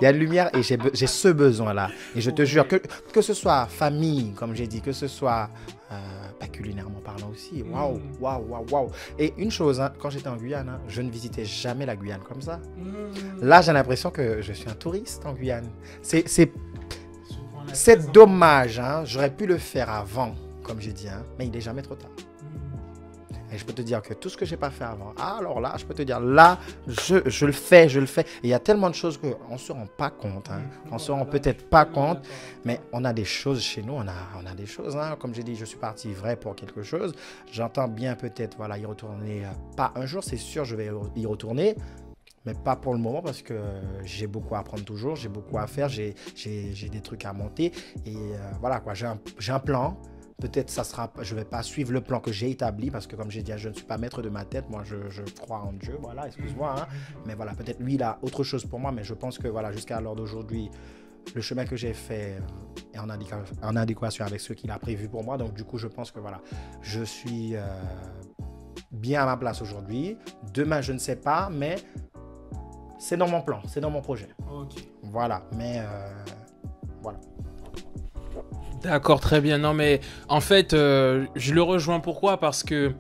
Il y a une lumière et j'ai ce besoin-là. Et je te jure, que ce soit famille, comme j'ai dit, que ce soit... pas culinairement parlant aussi. Waouh, waouh, waouh, waouh. Et une chose, hein, quand j'étais en Guyane, hein, je ne visitais jamais la Guyane comme ça. Là, j'ai l'impression que je suis un touriste en Guyane. C'est dommage. Hein. J'aurais pu le faire avant, comme j'ai dit, hein, mais il n'est jamais trop tard. Et je peux te dire que tout ce que je n'ai pas fait avant, alors là, je peux te dire, là, je le fais. Et il y a tellement de choses qu'on ne se rend pas compte. Hein. On ne se rend peut-être pas compte, mais on a des choses chez nous, on a des choses. Hein. Comme j'ai dit, je suis parti vrai pour quelque chose. J'entends bien peut-être voilà, y retourner, pas un jour, c'est sûr, je vais y retourner. Mais pas pour le moment parce que j'ai beaucoup à apprendre toujours, j'ai beaucoup à faire, j'ai des trucs à monter. Et voilà, quoi, j'ai un plan. Peut-être je ne vais pas suivre le plan que j'ai établi parce que comme j'ai dit, je ne suis pas maître de ma tête. Moi, je crois en Dieu. Voilà, excuse-moi. Hein. Mais voilà, peut-être lui, il a autre chose pour moi. Mais je pense que voilà, jusqu'à l'heure d'aujourd'hui, le chemin que j'ai fait est en adéquation avec ce qu'il a prévu pour moi. Donc, du coup, je pense que voilà, je suis bien à ma place aujourd'hui. Demain, je ne sais pas, mais c'est dans mon plan, c'est dans mon projet. Ok. Voilà, mais voilà. D'accord, très bien. Non, mais en fait, je le rejoins. Pourquoi? Parce que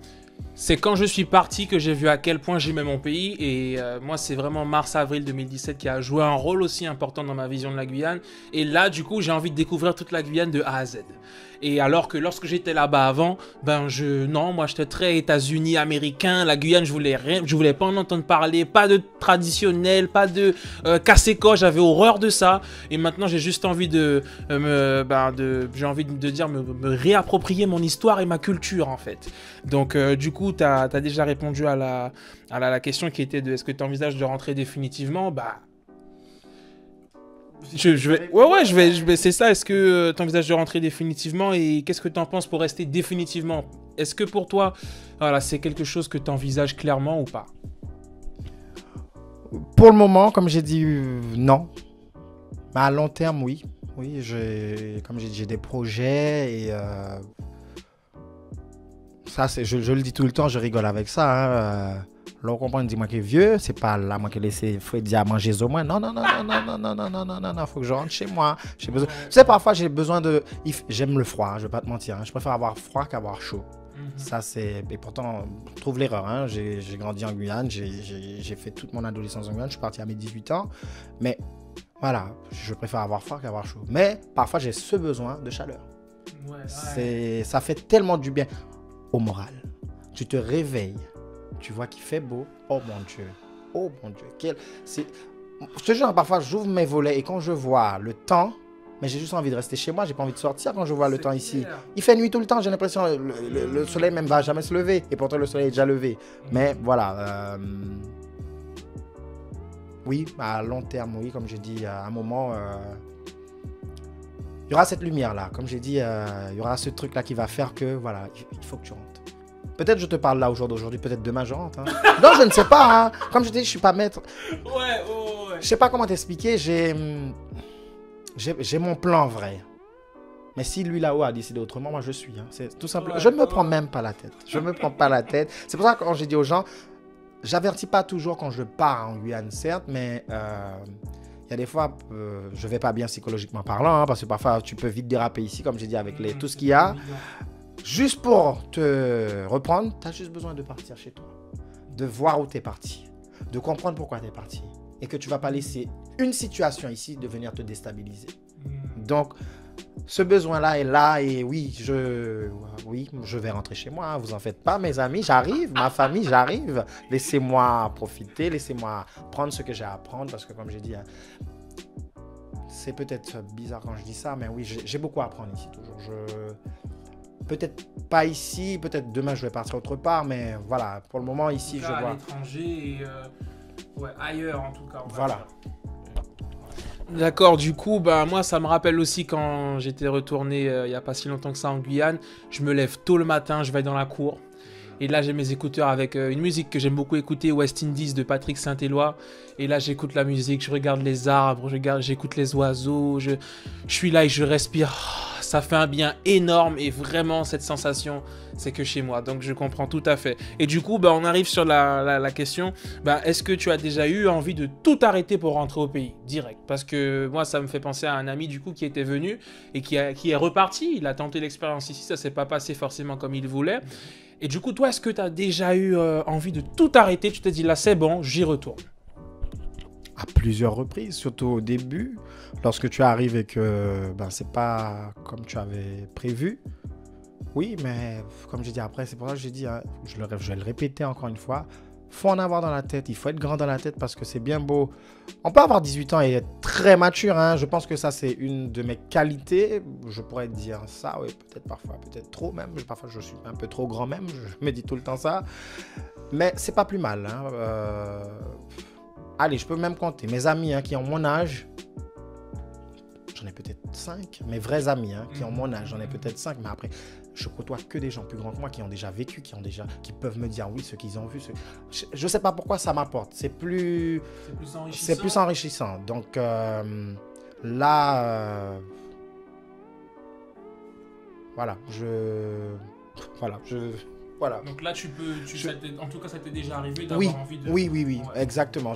c'est quand je suis parti que j'ai vu à quel point j'aimais mon pays. Et moi, c'est vraiment mars-avril 2017 qui a joué un rôle aussi important dans ma vision de la Guyane. Et là, du coup, j'ai envie de découvrir toute la Guyane de A à Z. Et alors que lorsque j'étais là-bas avant, non, moi j'étais très États-Unis, américain. La Guyane, je voulais pas en entendre parler, pas de traditionnel, pas de cassé-quoi. J'avais horreur de ça. Et maintenant, j'ai juste envie de me réapproprier mon histoire et ma culture en fait. Donc, du coup, t'as déjà répondu à la question qui était de est-ce que tu envisages de rentrer définitivement? Je vais, c'est ça. Est-ce que tu envisages de rentrer définitivement et qu'est-ce que tu en penses pour rester définitivement? Est-ce que pour toi, voilà, c'est quelque chose que tu envisages clairement ou pas? Pour le moment, comme j'ai dit, non. Mais à long terme, oui. Oui, comme j'ai dit, j'ai des projets et ça, je le dis tout le temps, je rigole avec ça. Hein. Là, on comprend, dis-moi qu'il est vieux, c'est pas là, moi qui laissé Freddy à manger au moins. Non, faut que je rentre chez moi. J'ai besoin. Tu sais, parfois, j'ai besoin de. J'aime le froid, je vais pas te mentir. Hein. Je préfère avoir froid qu'avoir chaud. Ça, c'est. Et pourtant, on trouve l'erreur. Hein. J'ai grandi en Guyane, j'ai fait toute mon adolescence en Guyane, je suis parti à mes 18 ans. Mais voilà, je préfère avoir froid qu'avoir chaud. Mais parfois, j'ai ce besoin de chaleur. Ça fait tellement du bien au moral. Tu te réveilles. Tu vois qu'il fait beau. Oh mon Dieu. Oh mon Dieu. Ce genre, parfois, j'ouvre mes volets et quand je vois le temps, mais j'ai juste envie de rester chez moi. J'ai pas envie de sortir quand je vois le temps ici. Il fait nuit tout le temps. J'ai l'impression le soleil même va jamais se lever. Et pourtant, le soleil est déjà levé. Mais voilà. Oui, à long terme, oui. Comme j'ai dit, à un moment, il y aura cette lumière-là. Comme j'ai dit, il y aura ce truc-là qui va faire que, voilà, il faut que tu rentres. Peut-être je te parle là au jour d'aujourd'hui, peut-être demain je rentre. Hein. Non, je ne sais pas. Hein. Comme je dis, je suis pas maître. Ouais. Je sais pas comment t'expliquer. J'ai mon plan vrai. Mais si lui là-haut a décidé autrement, moi je suis. Hein. C'est tout simple. Je ne me prends même pas la tête. Je me prends pas la tête. C'est pour ça que quand j'ai dit aux gens, j'avertis pas toujours quand je pars en Guyane, certes, mais il y a des fois, je vais pas bien psychologiquement parlant, hein, parce que parfois tu peux vite déraper ici, comme j'ai dit, avec tout ce qu'il y a. Juste pour te reprendre, tu as juste besoin de partir chez toi, de voir où tu es parti, de comprendre pourquoi tu es parti et que tu ne vas pas laisser une situation ici de venir te déstabiliser. Donc, ce besoin-là est là et oui, je vais rentrer chez moi. Vous en faites pas, mes amis, j'arrive, ma famille, j'arrive. Laissez-moi profiter, laissez-moi prendre ce que j'ai à prendre parce que comme j'ai dit, hein, c'est peut-être bizarre quand je dis ça, mais oui, j'ai beaucoup à apprendre ici toujours. Peut-être pas ici, peut-être demain je vais partir autre part, mais voilà, pour le moment ici, je vois. À l'étranger et ailleurs en tout cas. Voilà. D'accord, du coup, bah, moi ça me rappelle aussi quand j'étais retourné il n'y a pas si longtemps que ça en Guyane. Je me lève tôt le matin, je vais dans la cour. Et là j'ai mes écouteurs avec une musique que j'aime beaucoup écouter, West Indies de Patrick Saint-Éloi. Et là j'écoute la musique, je regarde les arbres, j'écoute les oiseaux, je suis là et je respire. Ça fait un bien énorme et vraiment cette sensation, c'est que chez moi. Donc je comprends tout à fait. Et du coup, bah, on arrive sur la question. Bah, est-ce que tu as déjà eu envie de tout arrêter pour rentrer au pays direct? Parce que moi, ça me fait penser à un ami du coup qui était venu et qui est reparti. Il a tenté l'expérience ici, ça s'est pas passé forcément comme il voulait. Et du coup, toi, est-ce que tu as déjà eu envie de tout arrêter? Tu t'es dit là, c'est bon, j'y retourne. À plusieurs reprises, surtout au début, lorsque tu arrives et que c'est pas comme tu avais prévu. Oui, mais comme j'ai dit après, c'est pour ça que j'ai dit, hein, je vais le répéter encore une fois, faut en avoir dans la tête, il faut être grand dans la tête parce que c'est bien beau. On peut avoir 18 ans et être très mature, hein. Je pense que ça c'est une de mes qualités, je pourrais dire ça, oui, peut-être parfois, peut-être trop même, parfois je suis un peu trop grand même, je me dis tout le temps ça, mais c'est pas plus mal, hein. Allez, je peux même compter. Mes amis qui ont mon âge, j'en ai peut-être 5. Mes vrais amis qui ont mon âge, j'en ai peut-être 5. Mais après, je côtoie que des gens plus grands que moi qui ont déjà vécu, qui peuvent me dire oui, ce qu'ils ont vu. Je ne sais pas pourquoi ça m'apporte. C'est plus enrichissant. Donc là, voilà. Donc là, en tout cas, ça t'est déjà arrivé d'avoir envie de... Oui, ouais. Exactement.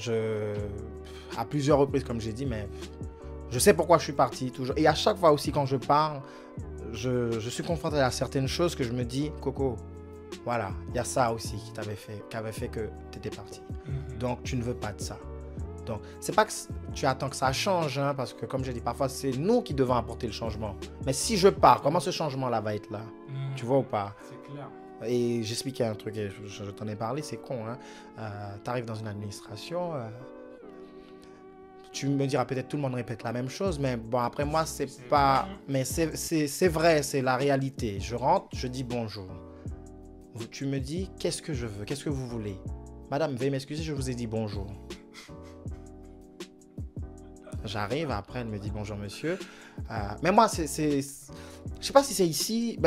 À plusieurs reprises, comme j'ai dit, mais je sais pourquoi je suis parti toujours. Et à chaque fois aussi, quand je pars, je suis confronté à certaines choses que je me dis, Coco, voilà, il y a ça aussi qui avait fait que tu étais parti. Donc, tu ne veux pas de ça. Donc, c'est pas que tu attends que ça change, hein, parce que comme j'ai dit, parfois, c'est nous qui devons apporter le changement. Mais si je pars, comment ce changement-là va être là? Tu vois ou pas? C'est clair. Et j'expliquais un truc, et je t'en ai parlé, c'est con, hein. Tu arrives dans une administration, tu me diras peut-être tout le monde répète la même chose, mais bon, après moi, c'est pas... Mais c'est vrai, c'est la réalité. Je rentre, je dis bonjour. Tu me dis, qu'est-ce que je veux? Qu'est-ce que vous voulez? Madame, veuillez m'excuser, je vous ai dit bonjour. J'arrive, après elle me dit bonjour monsieur. Mais moi, je sais pas si c'est ici,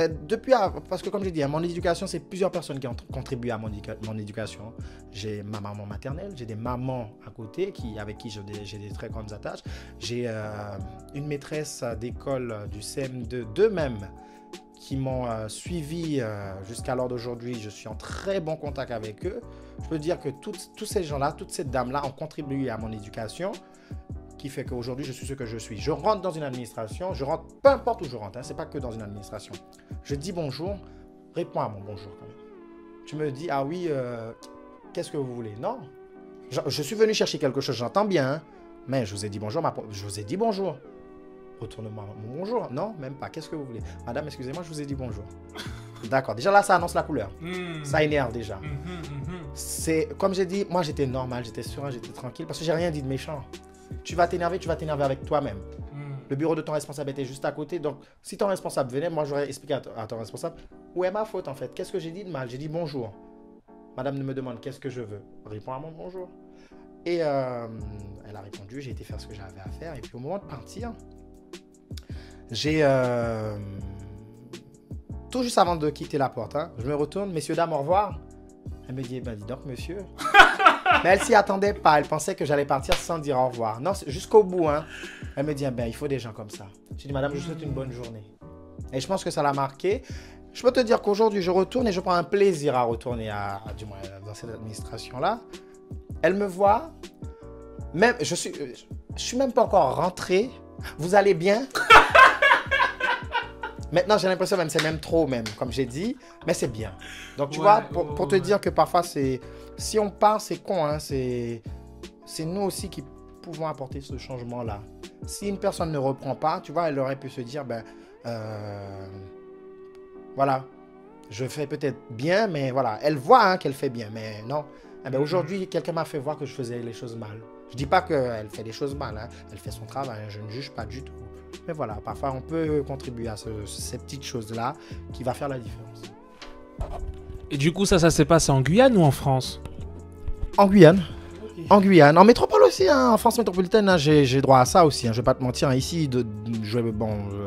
parce que comme je dis, mon éducation, c'est plusieurs personnes qui ont contribué à mon éducation. J'ai ma maman maternelle, j'ai des mamans à côté avec qui j'ai des très grandes attaches. J'ai une maîtresse d'école du CM2 d'eux-mêmes qui m'ont suivi jusqu'à l'heure d'aujourd'hui. Je suis en très bon contact avec eux. Je peux dire que tous ces gens-là, toutes ces dames-là ont contribué à mon éducation, qui fait qu'aujourd'hui, je suis ce que je suis. Je rentre dans une administration, peu importe où je rentre, hein, c'est pas que dans une administration. Je dis bonjour, réponds à mon bonjour quand même. Tu me dis, ah oui, qu'est-ce que vous voulez? Non, je suis venu chercher quelque chose, j'entends bien, hein, mais je vous ai dit bonjour, je vous ai dit bonjour. Retourne-moi mon bonjour. Non, même pas. Qu'est-ce que vous voulez? Madame, excusez-moi, je vous ai dit bonjour. D'accord, déjà là, ça annonce la couleur. Ça énerve déjà. C'est, comme j'ai dit, moi j'étais normal, j'étais serein, j'étais tranquille, parce que j'ai rien dit de méchant. Tu vas t'énerver avec toi-même. Le bureau de ton responsable était juste à côté. Donc, si ton responsable venait, moi, j'aurais expliqué à ton responsable où est ma faute, en fait. Qu'est-ce que j'ai dit de mal? J'ai dit bonjour. Madame me demande qu'est-ce que je veux. Réponds à mon bonjour. Et elle a répondu. J'ai été faire ce que j'avais à faire. Et puis, au moment de partir, j'ai... tout juste avant de quitter la porte, hein, je me retourne. Messieurs, dames, au revoir. Elle me dit, dis donc, monsieur... Mais elle s'y attendait pas. Elle pensait que j'allais partir sans dire au revoir. Non, jusqu'au bout. Hein. Elle me dit, il faut des gens comme ça. Je dis, madame, je vous souhaite une bonne journée. Et je pense que ça l'a marqué. Je peux te dire qu'aujourd'hui, je retourne et je prends un plaisir à retourner du moins dans cette administration-là. Elle me voit. Même, je suis même pas encore rentré. Vous allez bien? Maintenant, j'ai l'impression même c'est même trop, même, comme j'ai dit. Mais c'est bien. Donc, tu vois, pour te dire que parfois, si on part, c'est con. Hein, c'est nous aussi qui pouvons apporter ce changement-là. Si une personne ne reprend pas, tu vois, elle aurait pu se dire, voilà, je fais peut-être bien, mais voilà, elle voit hein, qu'elle fait bien, mais non. Aujourd'hui, quelqu'un m'a fait voir que je faisais les choses mal. Je dis pas qu'elle fait les choses mal, hein. Elle fait son travail, je ne juge pas du tout. Mais voilà, parfois on peut contribuer à ces petites choses-là qui va faire la différence. Et du coup, ça s'est passé en Guyane ou en France? En Guyane. En Guyane, en métropole aussi, hein, en France métropolitaine, hein, j'ai droit à ça aussi. Hein, je vais pas te mentir, hein, ici,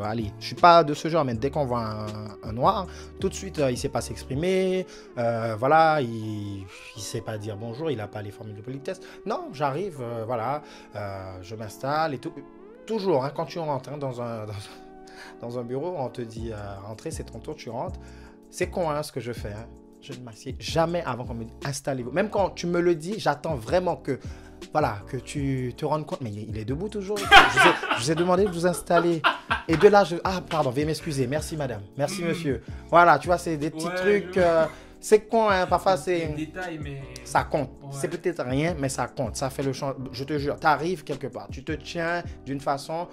allez, je suis pas de ce genre, mais dès qu'on voit un noir, tout de suite, il sait pas s'exprimer, voilà, il sait pas dire bonjour, il a pas les formules de politesse. Non, j'arrive, voilà, je m'installe et tout. Toujours, hein, quand tu rentres hein, dans un bureau, on te dit rentrer, c'est ton tour, tu rentres. C'est con hein, ce que je fais. Hein. Je ne m'assieds jamais avant qu'on me dise installez-vous. Même quand tu me le dis, j'attends vraiment que, voilà, que tu te rendes compte. Mais il est debout toujours. Je vous ai demandé de vous installer. Et de là, ah, pardon, veuillez m'excuser. Merci, madame. Merci, monsieur. Voilà, tu vois, c'est des petits trucs. C'est con, hein. Parfois, c'est. Des détails, mais. Ça compte. Ouais. C'est peut-être rien, mais ça compte. Ça fait le changement. Je te jure, tu arrives quelque part. Tu te tiens d'une façon.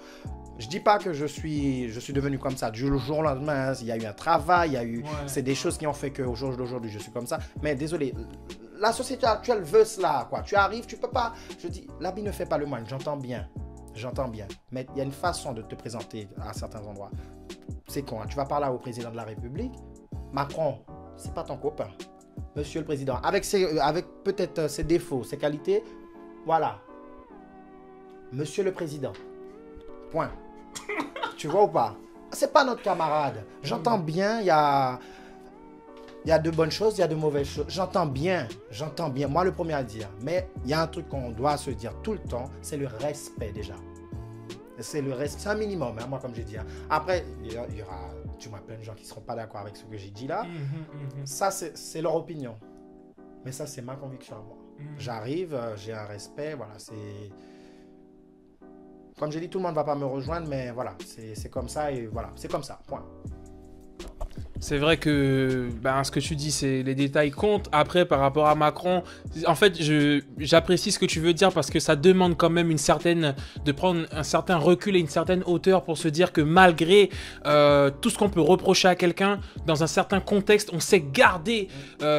Je dis pas que je suis devenu comme ça du jour au lendemain. Il y a eu un travail, il y a eu, c'est des choses qui ont fait qu'au jour d'aujourd'hui, je suis comme ça. Mais désolé, la société actuelle veut cela, quoi. Tu arrives, tu peux pas. Je dis, l'habit ne fait pas le moine. J'entends bien, mais il y a une façon de te présenter à certains endroits. C'est con. Hein. Tu vas parler au président de la République, Macron, c'est pas ton copain. Monsieur le président, avec peut-être ses défauts, ses qualités, voilà. Monsieur le président. Point. Tu vois ou pas? C'est pas notre camarade. J'entends bien, il y a de bonnes choses, il y a de mauvaises choses. J'entends bien. Moi, le premier à dire. Mais il y a un truc qu'on doit se dire tout le temps, c'est le respect déjà. C'est le respect, c'est un minimum, hein, moi, comme j'ai dit. Hein. Après, il y aura, tu vois, plein de gens qui ne seront pas d'accord avec ce que j'ai dit là. Ça, c'est leur opinion. Mais ça, c'est ma conviction à moi. J'arrive, j'ai un respect, voilà, c'est... Comme j'ai dit, tout le monde ne va pas me rejoindre, mais voilà, c'est comme ça et voilà, c'est comme ça, point. C'est vrai que ce que tu dis, c'est les détails comptent. Après, par rapport à Macron, en fait, j'apprécie ce que tu veux dire parce que ça demande quand même de prendre un certain recul et une certaine hauteur pour se dire que malgré tout ce qu'on peut reprocher à quelqu'un, dans un certain contexte, on sait garder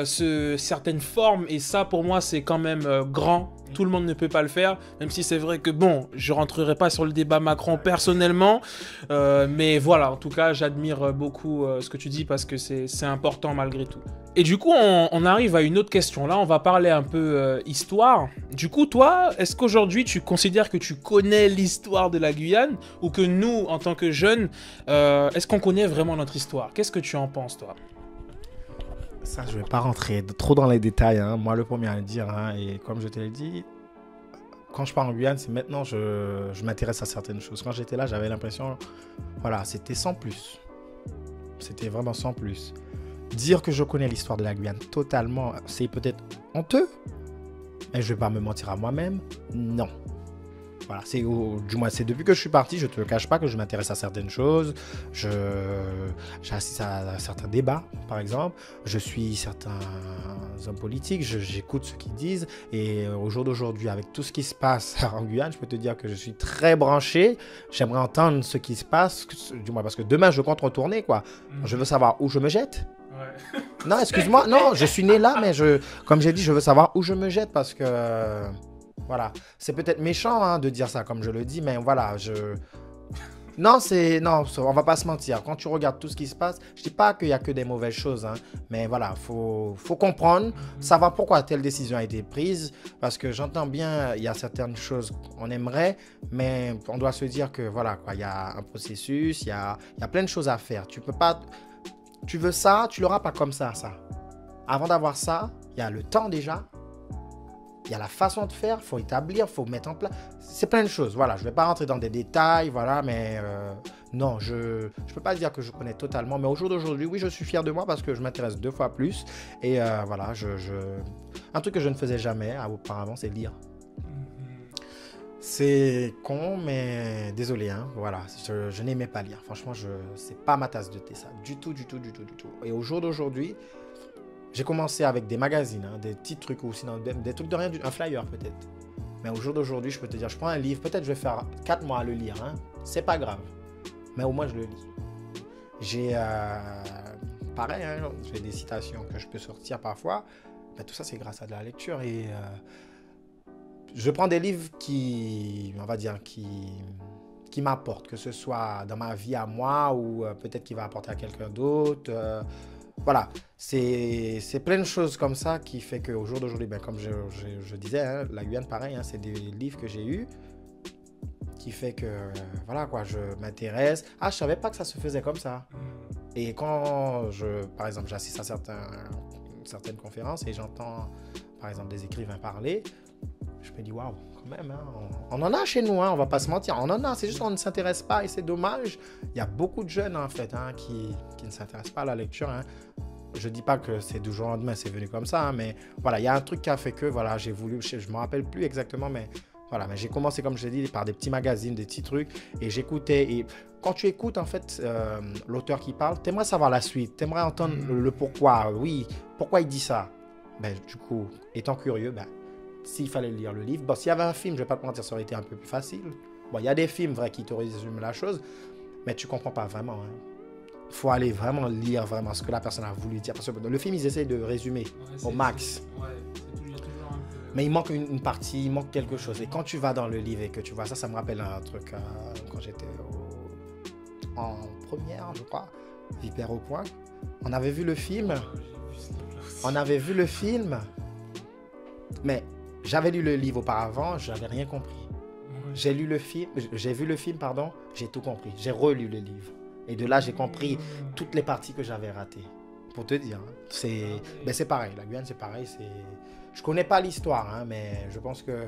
certaines formes et ça, pour moi, c'est quand même grand. Tout le monde ne peut pas le faire, même si c'est vrai que bon, je rentrerai pas sur le débat Macron personnellement, mais voilà, en tout cas, j'admire beaucoup ce que tu dis parce que c'est important malgré tout. Et du coup, on arrive à une autre question. Là, on va parler un peu histoire. Du coup, toi, est-ce qu'aujourd'hui, tu considères que tu connais l'histoire de la Guyane ou que nous, en tant que jeunes, est-ce qu'on connaît vraiment notre histoire? Qu'est-ce que tu en penses, toi? Ça, je ne vais pas rentrer trop dans les détails. Hein. Moi, le premier à le dire, hein, et comme je te l'ai dit, quand je pars en Guyane, c'est maintenant que je m'intéresse à certaines choses. Quand j'étais là, j'avais l'impression, voilà, c'était sans plus. C'était vraiment sans plus. Dire que je connais l'histoire de la Guyane totalement, c'est peut-être honteux, mais je ne vais pas me mentir à moi-même, non. Voilà, du moins, c'est depuis que je suis parti, je ne te cache pas que je m'intéresse à certaines choses. J'assiste à certains débats, par exemple. Je suis certains hommes politiques, j'écoute ce qu'ils disent. Et au jour d'aujourd'hui, avec tout ce qui se passe en Guyane, je peux te dire que je suis très branché. J'aimerais entendre ce qui se passe, du moins parce que demain, je compte retourner, quoi. Je veux savoir où je me jette. Ouais. Non, excuse-moi, non, je suis né là, mais comme j'ai dit, je veux savoir où je me jette parce que... Voilà, c'est peut-être méchant hein, de dire ça comme je le dis, mais voilà, non, on va pas se mentir. Quand tu regardes tout ce qui se passe, je dis pas qu'il y a que des mauvaises choses, hein, mais voilà, faut comprendre, savoir pourquoi telle décision a été prise, parce que j'entends bien, il y a certaines choses qu'on aimerait, mais on doit se dire que voilà, quoi, il y a un processus, il y a plein de choses à faire. Tu peux pas, tu veux ça, tu l'auras pas comme ça. Avant d'avoir ça, il y a le temps déjà. Il y a la façon de faire, il faut établir, il faut mettre en place. C'est plein de choses. Voilà, je ne vais pas rentrer dans des détails, voilà, mais non, je ne peux pas dire que je connais totalement. Mais au jour d'aujourd'hui, oui, je suis fier de moi parce que je m'intéresse 2 fois plus. Et voilà, un truc que je ne faisais jamais auparavant, c'est lire. C'est con, mais désolé, hein, voilà, je n'aimais pas lire. Franchement, c'est pas ma tasse de thé, ça. Du tout. Et au jour d'aujourd'hui, j'ai commencé avec des magazines, hein, des petits trucs ou sinon des trucs de rien, un flyer peut-être. Mais au jour d'aujourd'hui, je peux te dire, je prends un livre, peut-être je vais faire 4 mois à le lire, hein. C'est pas grave. Mais au moins, je le lis. J'ai, pareil, hein, j'ai des citations que je peux sortir parfois. Mais tout ça, c'est grâce à de la lecture. Et je prends des livres qui, on va dire, qui m'apportent, que ce soit dans ma vie à moi ou peut-être qui va apporter à quelqu'un d'autre. Voilà, c'est plein de choses comme ça qui fait qu'au jour d'aujourd'hui, ben, comme je disais, hein, la Guyane, pareil, hein, c'est des livres que j'ai eus qui fait que, voilà quoi, je m'intéresse. Ah, je savais pas que ça se faisait comme ça. Et quand par exemple, j'assiste à certaines conférences et j'entends, par exemple, des écrivains parler, je me dis, waouh, quand même, hein, on en a chez nous, hein, on va pas se mentir, on en a, c'est juste qu'on ne s'intéresse pas et c'est dommage. Il y a beaucoup de jeunes, en fait, hein, qui ne s'intéressent pas à la lecture, hein. Je dis pas que c'est du jour au lendemain, c'est venu comme ça, hein, mais voilà, il y a un truc qui a fait que, voilà, j'ai voulu, je me rappelle plus exactement, mais voilà, mais j'ai commencé, comme je l'ai dit, par des petits magazines, des petits trucs, et j'écoutais, et quand tu écoutes, en fait, l'auteur qui parle, t'aimerais savoir la suite, t'aimerais entendre le pourquoi, oui, pourquoi il dit ça. Ben, du coup, étant curieux, ben, s'il fallait lire le livre, bon, s'il y avait un film, je vais pas te mentir, ça aurait été un peu plus facile. Bon, il y a des films, vrai, qui te résument la chose, mais tu comprends pas vraiment, hein. Il faut aller vraiment lire vraiment ce que la personne a voulu dire. Parce que dans le film, ils essayent de résumer au max. Mais il manque une partie, il manque quelque chose. Et quand tu vas dans le livre et que tu vois ça, ça me rappelle un truc quand j'étais en première, je crois, Vipère au point. On avait vu le film. Mais j'avais lu le livre auparavant, je n'avais rien compris. J'ai vu le film, pardon, j'ai tout compris. J'ai relu le livre. Et de là, j'ai compris toutes les parties que j'avais ratées. Pour te dire, hein. C'est pareil. La Guyane, c'est pareil. Je connais pas l'histoire, hein, mais je pense que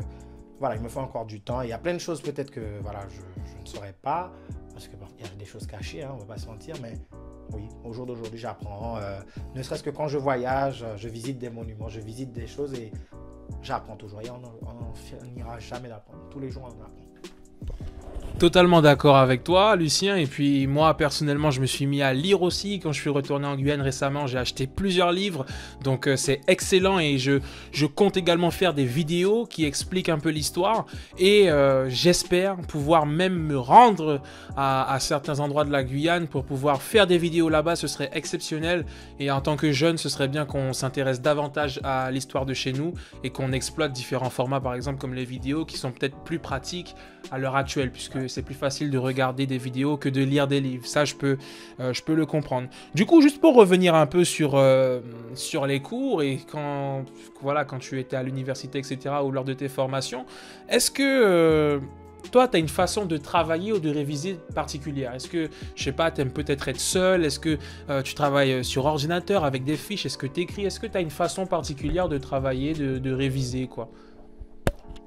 voilà, il me faut encore du temps. Il y a plein de choses peut-être que voilà, je ne saurais pas. Parce que bon, il y a des choses cachées, hein, on ne va pas se mentir. Mais oui, au jour d'aujourd'hui, j'apprends. Ne serait-ce que quand je voyage, je visite des monuments, je visite des choses et j'apprends toujours. Et on n'ira jamais d'apprendre. Tous les jours, on apprend. Totalement d'accord avec toi, Lucien. Et puis moi, personnellement, je me suis mis à lire aussi. Quand je suis retourné en Guyane récemment, j'ai acheté plusieurs livres. Donc c'est excellent et je compte également faire des vidéos qui expliquent un peu l'histoire. Et j'espère pouvoir même me rendre à certains endroits de la Guyane pour pouvoir faire des vidéos là-bas. Ce serait exceptionnel. Et en tant que jeune, ce serait bien qu'on s'intéresse davantage à l'histoire de chez nous et qu'on exploite différents formats, par exemple comme les vidéos, qui sont peut-être plus pratiques à l'heure actuelle, puisque c'est plus facile de regarder des vidéos que de lire des livres. Ça, je peux le comprendre. Du coup, juste pour revenir un peu sur les cours et quand tu étais à l'université, etc., ou lors de tes formations, est-ce que toi, tu as une façon de travailler ou de réviser particulière? Est-ce que, je sais pas, tu aimes peut-être être seul? Est-ce que tu travailles sur ordinateur avec des fiches? Est-ce que tu écris? Est-ce que tu as une façon particulière de travailler, de réviser, quoi?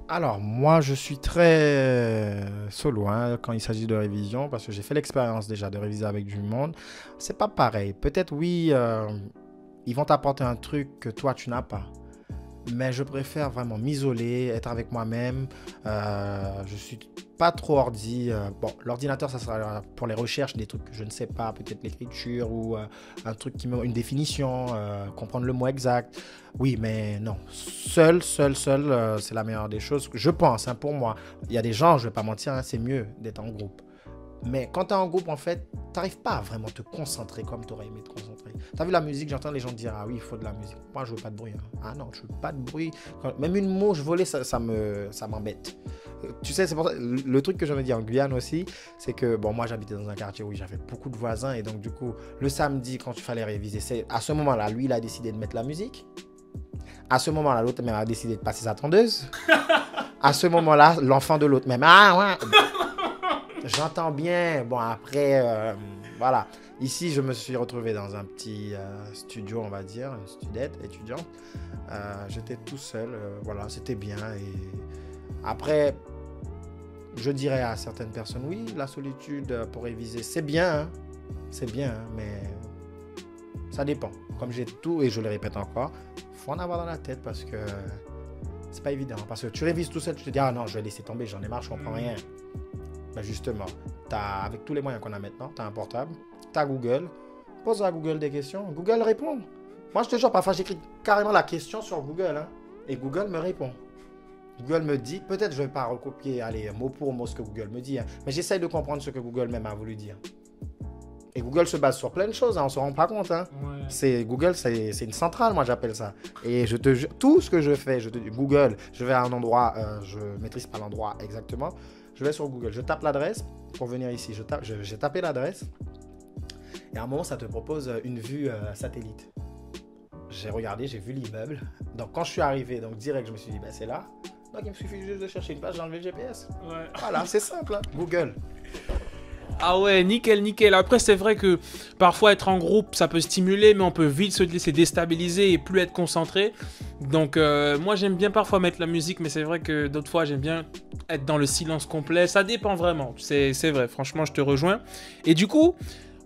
Alors, moi, je suis très solo, hein, quand il s'agit de révision, parce que j'ai fait l'expérience déjà de réviser avec du monde. C'est pas pareil. Peut-être, oui, ils vont t'apporter un truc que toi, tu n'as pas. Mais je préfère vraiment m'isoler, être avec moi-même. Je suis pas trop ordi. Bon, l'ordinateur, ça sera pour les recherches, des trucs que je ne sais pas, peut-être l'écriture ou un truc une définition, comprendre le mot exact. Oui, mais non. Seul, c'est la meilleure des choses. Je pense, hein, pour moi. Il y a des gens, je vais pas mentir, hein, c'est mieux d'être en groupe. Mais quand tu es en groupe, en fait, tu n'arrives pas à vraiment te concentrer comme tu aurais aimé te concentrer. Tu as vu la musique, j'entends les gens dire, ah oui, il faut de la musique. Moi, je veux pas de bruit, hein. Ah non, je veux pas de bruit. Même une mouche volée, ça m'embête. Tu sais, c'est pour ça, le truc que je me dis en Guyane aussi, c'est que, bon, moi, j'habitais dans un quartier où j'avais beaucoup de voisins. Et donc, du coup, le samedi, quand il fallait réviser, à ce moment-là, lui, il a décidé de mettre la musique. À ce moment-là, l'autre même a décidé de passer sa tondeuse. À ce moment-là, l'enfant de l'autre même, ah ouais. J'entends bien. Bon, après, voilà. Ici, je me suis retrouvé dans un petit studio, on va dire, une studette étudiante. J'étais tout seul. Voilà, c'était bien. Et après, je dirais à certaines personnes, oui, la solitude pour réviser, c'est bien. Hein. C'est bien, hein, mais ça dépend. Comme j'ai tout, et je le répète encore, il faut en avoir dans la tête parce que c'est pas évident. Parce que tu révises tout seul, tu te dis, ah non, je vais laisser tomber, j'en ai marre, je comprends rien. Ben justement, avec tous les moyens qu'on a maintenant, tu as un portable, tu as Google, pose à Google des questions, Google répond. Moi, je te jure, parfois, j'écris carrément la question sur Google, hein, et Google me répond. Google me dit, peut-être je ne vais pas recopier, allez, mot pour mot ce que Google me dit, hein, mais j'essaye de comprendre ce que Google même a voulu dire. Et Google se base sur plein de choses, hein, on ne se rend pas compte. Hein. Ouais. Google, c'est une centrale, moi j'appelle ça. Et je te jure, tout ce que je fais, Google, je vais à un endroit, je ne maîtrise pas l'endroit exactement, je vais sur Google, je tape l'adresse pour venir ici, j'ai tapé l'adresse et à un moment ça te propose une vue satellite. J'ai regardé, j'ai vu l'immeuble, donc quand je suis arrivé, donc direct je me suis dit, ben, c'est là. Donc il me suffit juste de chercher une page, j'ai enlevé le GPS. Ouais. Voilà, c'est simple, hein. Google. Ah ouais, nickel, nickel. Après, c'est vrai que parfois être en groupe, ça peut stimuler, mais on peut vite se laisser déstabiliser et plus être concentré. Donc moi, j'aime bien parfois mettre la musique, mais c'est vrai que d'autres fois, j'aime bien être dans le silence complet. Ça dépend vraiment, c'est vrai. Franchement, je te rejoins. Et du coup,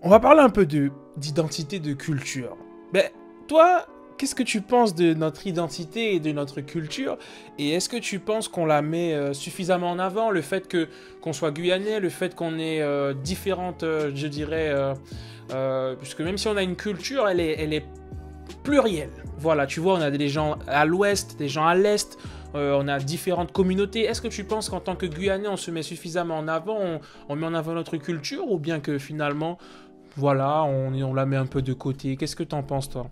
on va parler un peu d'identité, de culture. Ben, toi... Qu'est-ce que tu penses de notre identité et de notre culture? Et est-ce que tu penses qu'on la met suffisamment en avant? Le fait qu'on soit guyanais, le fait qu'on ait différentes, je dirais... puisque même si on a une culture, elle est plurielle. Voilà, tu vois, on a des gens à l'ouest, des gens à l'est, on a différentes communautés. Est-ce que tu penses qu'en tant que Guyanais, on se met suffisamment en avant, on met en avant notre culture? Ou bien que finalement, voilà, on la met un peu de côté? Qu'est-ce que tu en penses, toi?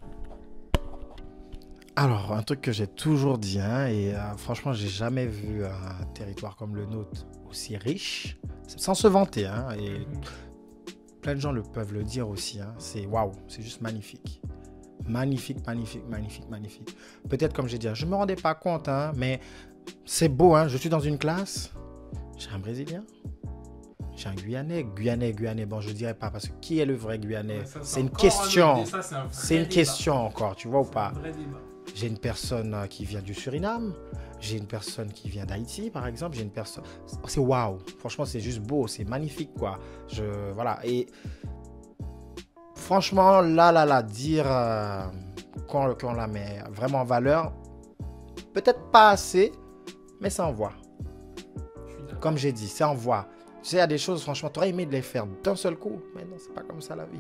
Alors, un truc que j'ai toujours dit, hein, et franchement, j'ai jamais vu un territoire comme le nôtre aussi riche, sans se vanter, hein, et plein de gens peuvent le dire aussi, hein, c'est waouh, c'est juste magnifique. Magnifique, magnifique, magnifique, magnifique. Peut-être, comme j'ai dit, je ne me rendais pas compte, hein, mais c'est beau, hein, je suis dans une classe, j'ai un Brésilien, j'ai un Guyanais, bon, je ne dirais pas, parce que qui est le vrai Guyanais? Ouais, c'est une question, c'est une question encore, tu vois ou pas? J'ai une personne qui vient du Suriname, j'ai une personne qui vient d'Haïti, par exemple, j'ai une personne... C'est waouh, franchement, c'est juste beau, c'est magnifique, quoi. Voilà, et franchement, là, dire qu'on la met vraiment en valeur, peut-être pas assez, mais ça envoie. Comme j'ai dit, ça envoie. Tu sais, il y a des choses, franchement, tu aurais aimé de les faire d'un seul coup, mais non, c'est pas comme ça la vie.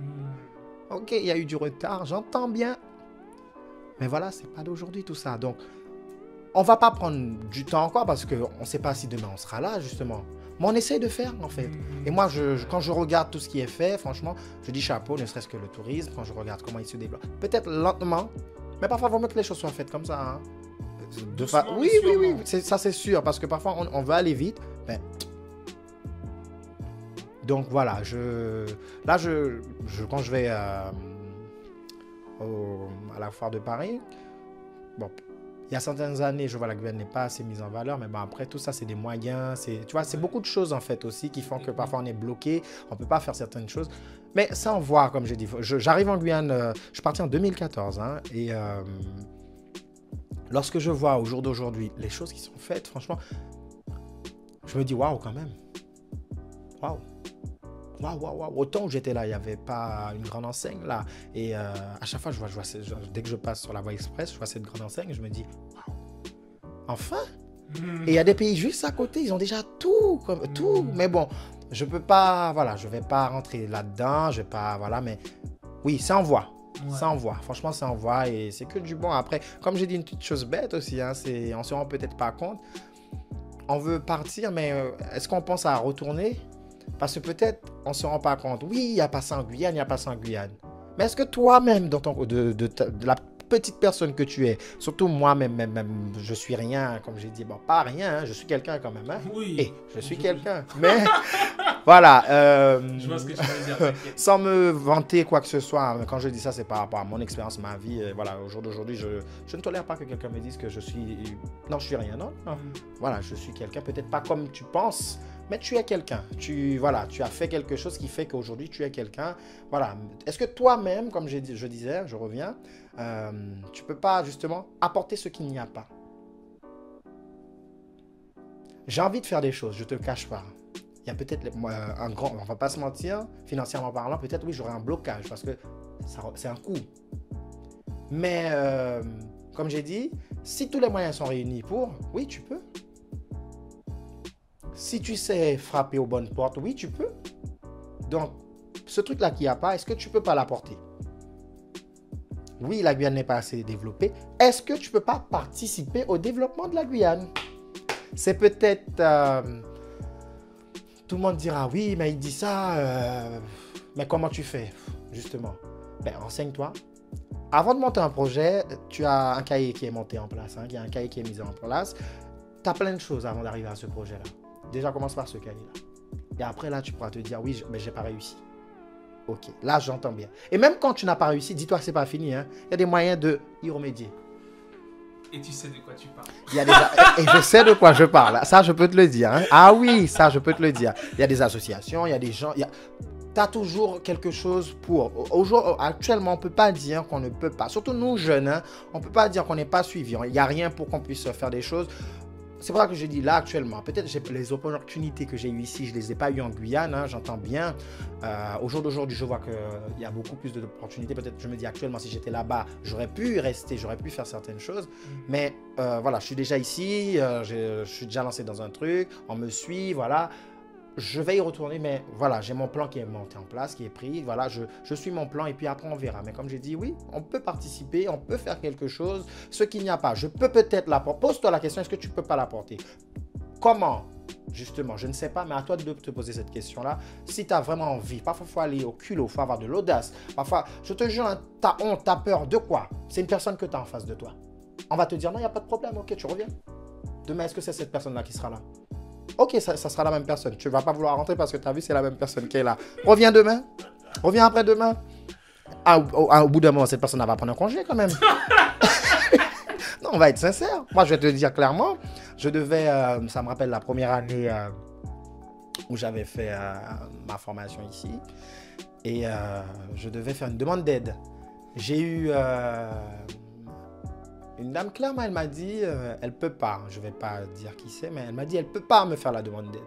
Ok, il y a eu du retard, j'entends bien. Mais voilà, c'est pas d'aujourd'hui tout ça. Donc, on va pas prendre du temps encore parce qu'on ne sait pas si demain on sera là, justement. Mais on essaie de faire, en fait. Et moi, quand je regarde tout ce qui est fait, franchement, je dis chapeau, ne serait-ce que le tourisme, quand je regarde comment il se développe. Peut-être lentement, mais parfois, il vaut mieux que les choses soient faites comme ça. Hein. Oui, ça c'est sûr, parce que parfois, on veut aller vite. Mais... Donc, voilà, quand je vais... à la foire de Paris. Bon, il y a certaines années, je vois la Guyane n'est pas assez mise en valeur, mais bon, après tout ça, c'est des moyens, tu vois, c'est beaucoup de choses en fait aussi qui font que parfois on est bloqué, on ne peut pas faire certaines choses. Mais ça, on voit, comme j'ai dit, j'arrive en Guyane, je suis parti en 2014, hein, et lorsque je vois au jour d'aujourd'hui les choses qui sont faites, franchement, je me dis waouh quand même. Waouh. Waouh. Autant où j'étais là, il n'y avait pas une grande enseigne là. Et à chaque fois, dès que je passe sur la voie express, je vois cette grande enseigne, je me dis, waouh, enfin. Et il y a des pays juste à côté, ils ont déjà tout, tout. Mais bon, je peux pas, voilà, je vais pas rentrer là-dedans, je vais pas, voilà, mais oui, ça envoie. Ouais. Ça envoie, franchement ça envoie et c'est que du bon. Après, comme j'ai dit une petite chose bête aussi, hein, on se rend peut-être pas compte. On veut partir, mais est-ce qu'on pense à retourner? Parce que peut-être, on ne se rend pas compte. Oui, il n'y a pas ça en Guyane, il n'y a pas ça en Guyane. Mais est-ce que toi-même, de la petite personne que tu es, surtout moi-même, je suis rien, comme j'ai dit, bon, pas rien, hein, je suis quelqu'un quand même. Hein. Oui. Et je suis quelqu'un. Mais voilà. Je vois ce que tu veux dire. Sans me vanter quoi que ce soit, quand je dis ça, c'est par rapport à mon expérience, ma vie. Voilà, au jour d'aujourd'hui, je ne tolère pas que quelqu'un me dise que je suis... Non, je suis rien, non. Voilà, je suis quelqu'un, peut-être pas comme tu penses, mais tu es quelqu'un. Tu as fait quelque chose qui fait qu'aujourd'hui, tu es quelqu'un. Voilà. Est-ce que toi-même, comme je disais, je reviens, tu ne peux pas justement apporter ce qu'il n'y a pas? J'ai envie de faire des choses, je ne te le cache pas. Il y a peut-être un grand, on ne va pas se mentir, financièrement parlant, peut-être oui, j'aurai un blocage parce que c'est un coût. Mais comme j'ai dit, si tous les moyens sont réunis oui, tu peux. Si tu sais frapper aux bonnes portes, oui, tu peux. Donc, ce truc-là qu'il n'y a pas, est-ce que tu ne peux pas l'apporter? Oui, la Guyane n'est pas assez développée. Est-ce que tu ne peux pas participer au développement de la Guyane? c'est peut-être... tout le monde dira, oui, mais il dit ça, mais comment tu fais, justement? Ben, renseigne-toi. Avant de monter un projet, tu as un cahier qui est monté en place, il y a un cahier qui est mis en place. Tu as plein de choses avant d'arriver à ce projet-là. Déjà, commence par ce cahier-là. Et après, là, tu pourras te dire, oui, mais j'ai pas réussi. Ok, là, j'entends bien. Et même quand tu n'as pas réussi, dis-toi que c'est pas fini. Il y a des moyens de y remédier. Et tu sais de quoi tu parles. Et je sais de quoi je parle. Ça, je peux te le dire. Ah oui, ça, je peux te le dire. Il y a des associations, il y a des gens... Tu as toujours quelque chose pour... Actuellement, on ne peut pas dire qu'on ne peut pas. Surtout nous, jeunes, on ne peut pas dire qu'on n'est pas suivi. Il n'y a rien pour qu'on puisse faire des choses. C'est pour ça que je dis là, actuellement, peut-être les opportunités que j'ai eues ici, je ne les ai pas eues en Guyane, j'entends bien. Au jour d'aujourd'hui, je vois qu'il y a beaucoup plus d'opportunités. Peut-être, je me dis actuellement, si j'étais là-bas, j'aurais pu rester, j'aurais pu faire certaines choses. Mais voilà, je suis déjà ici, je suis déjà lancé dans un truc, on me suit, voilà. Je vais y retourner, mais voilà, j'ai mon plan qui est monté en place, qui est pris. Voilà, je suis mon plan et puis après, on verra. Mais comme j'ai dit, oui, on peut participer, on peut faire quelque chose. Ce qu'il n'y a pas, je peux peut-être l'apporter. Pose-toi la question, est-ce que tu ne peux pas l'apporter? Comment? Justement, je ne sais pas, mais à toi de te poser cette question-là. Si tu as vraiment envie, parfois il faut aller au culot, il faut avoir de l'audace. Parfois, je te jure, tu as honte, tu as peur de quoi? C'est une personne que tu as en face de toi. On va te dire, non, il n'y a pas de problème, ok, tu reviens. Demain, est-ce que c'est cette personne-là qui sera là? Ok, ça sera la même personne. Tu ne vas pas vouloir rentrer parce que tu as vu, c'est la même personne qui est là. Reviens demain. Reviens après-demain. Au bout d'un moment, cette personne va prendre un congé quand même. Non, on va être sincère. Moi, je vais te le dire clairement. Je devais, ça me rappelle la première année où j'avais fait ma formation ici. Et je devais faire une demande d'aide. J'ai eu... une dame, clairement, elle m'a dit, elle peut pas, je vais pas dire qui c'est, mais elle m'a dit, elle peut pas me faire la demande d'aide.